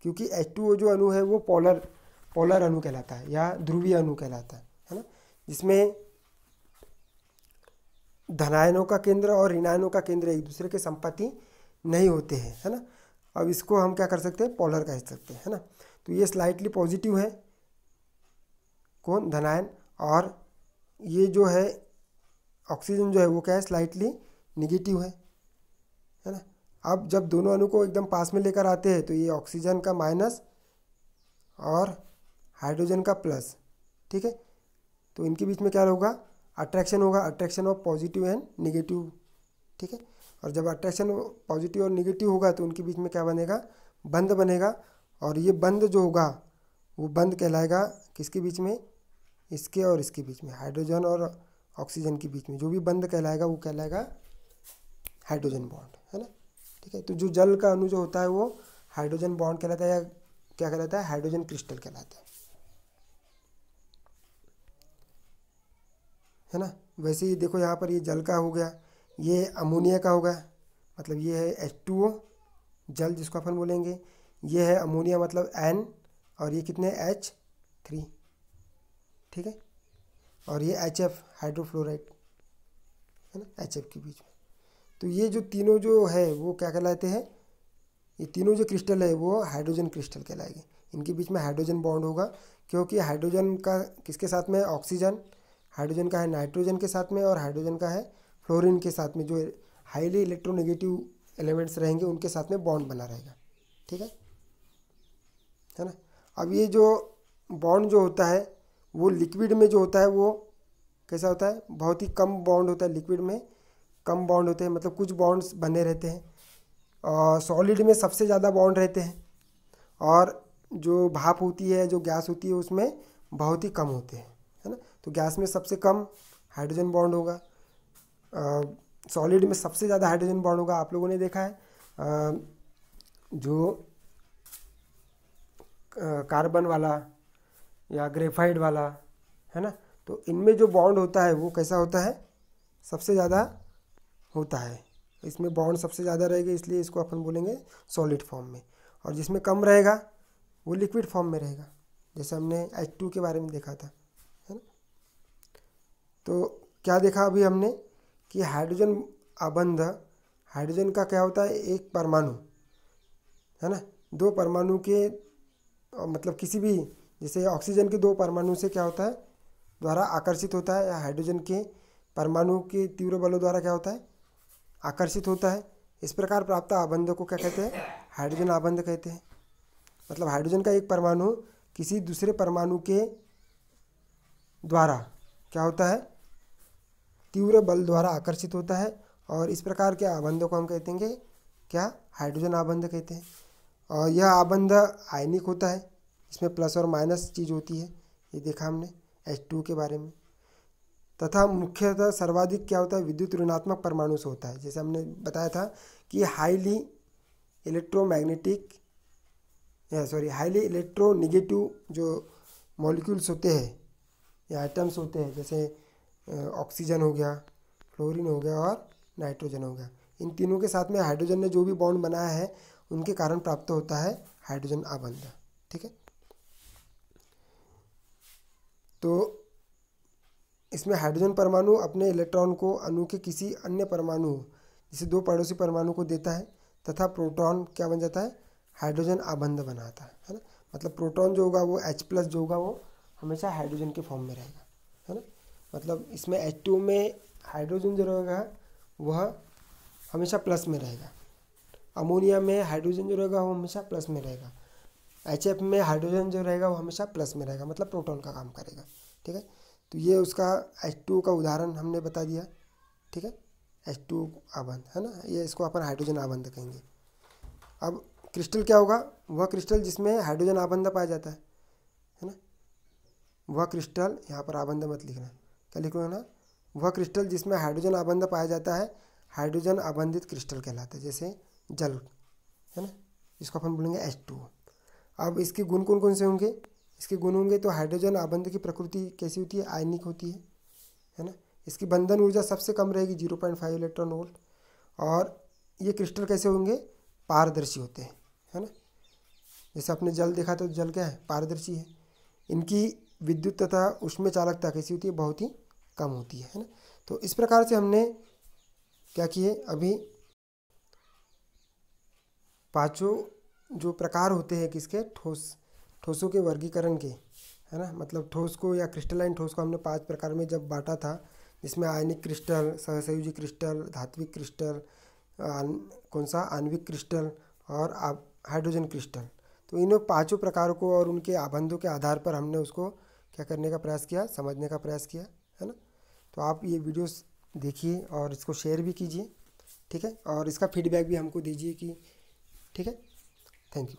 क्योंकि H2O जो अणु है वो पोलर अणु कहलाता है या ध्रुवीय अणु कहलाता है ना, जिसमें धनायनों का केंद्र और ऋणायनों का केंद्र एक दूसरे के संपाती नहीं होते हैं, है ना। अब इसको हम क्या कर सकते हैं, पोलर कह सकते हैं, है ना। तो ये स्लाइटली पॉजिटिव है, कौन, धनायन, और ये जो है ऑक्सीजन जो है वो क्या है, स्लाइटली निगेटिव है ना। अब जब दोनों अणु को एकदम पास में लेकर आते हैं तो ये ऑक्सीजन का माइनस और हाइड्रोजन का प्लस, ठीक है। तो इनके बीच में क्या होगा, अट्रैक्शन होगा, attraction of positive and negative, ठीक है। और जब अट्रैक्शन पॉजिटिव और निगेटिव होगा तो उनके बीच में क्या बनेगा, बंध बनेगा। और ये बंध जो होगा वो बंध कहलाएगा किसके बीच में, इसके और इसके बीच में, हाइड्रोजन और ऑक्सीजन के बीच में जो भी बंध कहलाएगा वो कहलाएगा हाइड्रोजन बॉन्ड, है ना, ठीक है। तो जो जल का अणु जो होता है वो हाइड्रोजन बॉन्ड कहलाता है या क्या कहलाता है, हाइड्रोजन क्रिस्टल कहलाता है ना। वैसे ही देखो यहाँ पर ये जल का हो गया, ये अमोनिया का होगा, मतलब ये है H2O जल जिसको अपन बोलेंगे, ये है अमोनिया मतलब N, और ये कितने H3, ठीक है। और ये HF हाइड्रोफ्लोराइड, है ना, HF के बीच में। तो ये जो तीनों जो है वो क्या कहलाते हैं, ये तीनों जो क्रिस्टल है वो हाइड्रोजन क्रिस्टल कहलाएंगे। इनके बीच में हाइड्रोजन बॉन्ड होगा क्योंकि हाइड्रोजन का किसके साथ में, ऑक्सीजन, हाइड्रोजन का है नाइट्रोजन के साथ में, और हाइड्रोजन का है फ्लोरीन के साथ में, जो हाईली इलेक्ट्रोनेगेटिव एलिमेंट्स रहेंगे उनके साथ में बॉन्ड बना रहेगा, ठीक है ना। अब ये जो बॉन्ड जो होता है वो लिक्विड में जो होता है वो कैसा होता है, बहुत ही कम बॉन्ड होता है, लिक्विड में कम बॉन्ड होते हैं, मतलब कुछ बॉन्ड्स बने रहते हैं, और सॉलिड में सबसे ज़्यादा बॉन्ड रहते हैं, और जो भाप होती है, जो गैस होती है उसमें बहुत ही कम होते हैं, है ना। तो गैस में सबसे कम हाइड्रोजन बॉन्ड होगा, सॉलिड में सबसे ज़्यादा हाइड्रोजन बॉन्ड होगा। आप लोगों ने देखा है जो कार्बन वाला या ग्रेफाइट वाला, है ना, तो इनमें जो बॉन्ड होता है वो कैसा होता है, सबसे ज़्यादा होता है, इसमें बॉन्ड सबसे ज़्यादा रहेगा, इसलिए इसको अपन बोलेंगे सॉलिड फॉर्म में। और जिसमें कम रहेगा वो लिक्विड फॉर्म में रहेगा, जैसे हमने H2 के बारे में देखा था, है ना। तो क्या देखा अभी हमने कि हाइड्रोजन आबंध, हाइड्रोजन का क्या होता है, एक परमाणु, है ना, दो परमाणु के मतलब किसी भी, जैसे ऑक्सीजन के दो परमाणु से क्या होता है, द्वारा आकर्षित होता है, या हाइड्रोजन के परमाणु के तीव्र बलों द्वारा क्या होता है, आकर्षित होता है। इस प्रकार प्राप्त आबंध को क्या कहते हैं, हाइड्रोजन आबंध कहते हैं। मतलब हाइड्रोजन का एक परमाणु किसी दूसरे परमाणु के द्वारा क्या होता है, तीव्र बल द्वारा आकर्षित होता है, और इस प्रकार के आबंध को हम कहते हैं क्या, हाइड्रोजन आबंध कहते हैं। और यह आबंध आयनिक होता है, इसमें प्लस और माइनस चीज़ होती है, ये देखा हमने H2 के बारे में। तथा मुख्यतः सर्वाधिक क्या होता है, विद्युत ऋणात्मक परमाणु से होता है, जैसे हमने बताया था कि हाईली इलेक्ट्रोमैग्नेटिक हाईली इलेक्ट्रोनेगेटिव जो मॉलिक्यूल्स होते हैं या आइटम्स होते हैं, जैसे ऑक्सीजन हो गया, फ्लोरीन हो गया और नाइट्रोजन हो गया, इन तीनों के साथ में हाइड्रोजन ने जो भी बॉन्ड बनाया है उनके कारण प्राप्त होता है हाइड्रोजन आबंध, ठीक है। तो इसमें हाइड्रोजन परमाणु अपने इलेक्ट्रॉन को अणु के किसी अन्य परमाणु, जैसे दो पड़ोसी परमाणु को देता है, तथा प्रोटॉन क्या बन जाता है, हाइड्रोजन आबंध बनाता है ना। मतलब प्रोटॉन जो होगा वो H+ जो होगा वो हमेशा हाइड्रोजन के फॉर्म में रहेगा, है ना। मतलब इसमें H2 में हाइड्रोजन जो रहेगा वह हमेशा प्लस में रहेगा, अमोनिया में हाइड्रोजन जो रहेगा वो हमेशा प्लस में रहेगा, HF में हाइड्रोजन जो रहेगा वो हमेशा प्लस में रहेगा, मतलब प्रोटॉन का काम करेगा, ठीक है। तो ये उसका H2 का उदाहरण हमने बता दिया, ठीक है, H2 आबंध, है ना, ये इसको अपन हाइड्रोजन आबंध कहेंगे। अब क्रिस्टल क्या होगा? वह क्रिस्टल जिसमें हाइड्रोजन आबंध पाया जाता है ना। वह क्रिस्टल, यहाँ पर आबंध मत लिखना, क्या लिखो ना, वह क्रिस्टल जिसमें हाइड्रोजन आबंध पाया जाता है हाइड्रोजन आबंधित क्रिस्टल कहलाता है। जैसे जल है ना, जिसको अपन बोलेंगे H2। अब इसके गुण कौन कौन से होंगे? इसके गुण होंगे तो हाइड्रोजन आबंध की प्रकृति कैसी होती है? आयनिक होती है ना। इसकी बंधन ऊर्जा सबसे कम रहेगी 0.5 इलेक्ट्रॉन वोल्ट। और ये क्रिस्टल कैसे होंगे? पारदर्शी होते हैं, है ना। जैसे आपने जल देखा तो जल क्या है? पारदर्शी है। इनकी विद्युत तथा उष्म चालकता कैसी होती है? बहुत ही कम होती है ना। तो इस प्रकार से हमने क्या किए, अभी पांचों जो प्रकार होते हैं किसके? ठोसों के वर्गीकरण के, है ना। मतलब ठोस को या क्रिस्टलाइन ठोस को हमने 5 प्रकार में जब बांटा था, जिसमें आयनिक क्रिस्टल, सहसंयोजी क्रिस्टल, धात्विक क्रिस्टल, कौन सा आणविक क्रिस्टल और हाइड्रोजन क्रिस्टल। तो इन 5 प्रकारों को और उनके आबंधों के आधार पर हमने उसको क्या करने का प्रयास किया? समझने का प्रयास किया, है ना। तो आप ये वीडियोस देखिए और इसको शेयर भी कीजिए, ठीक है। और इसका फीडबैक भी हमको दीजिए कि ठीक है। Thank you.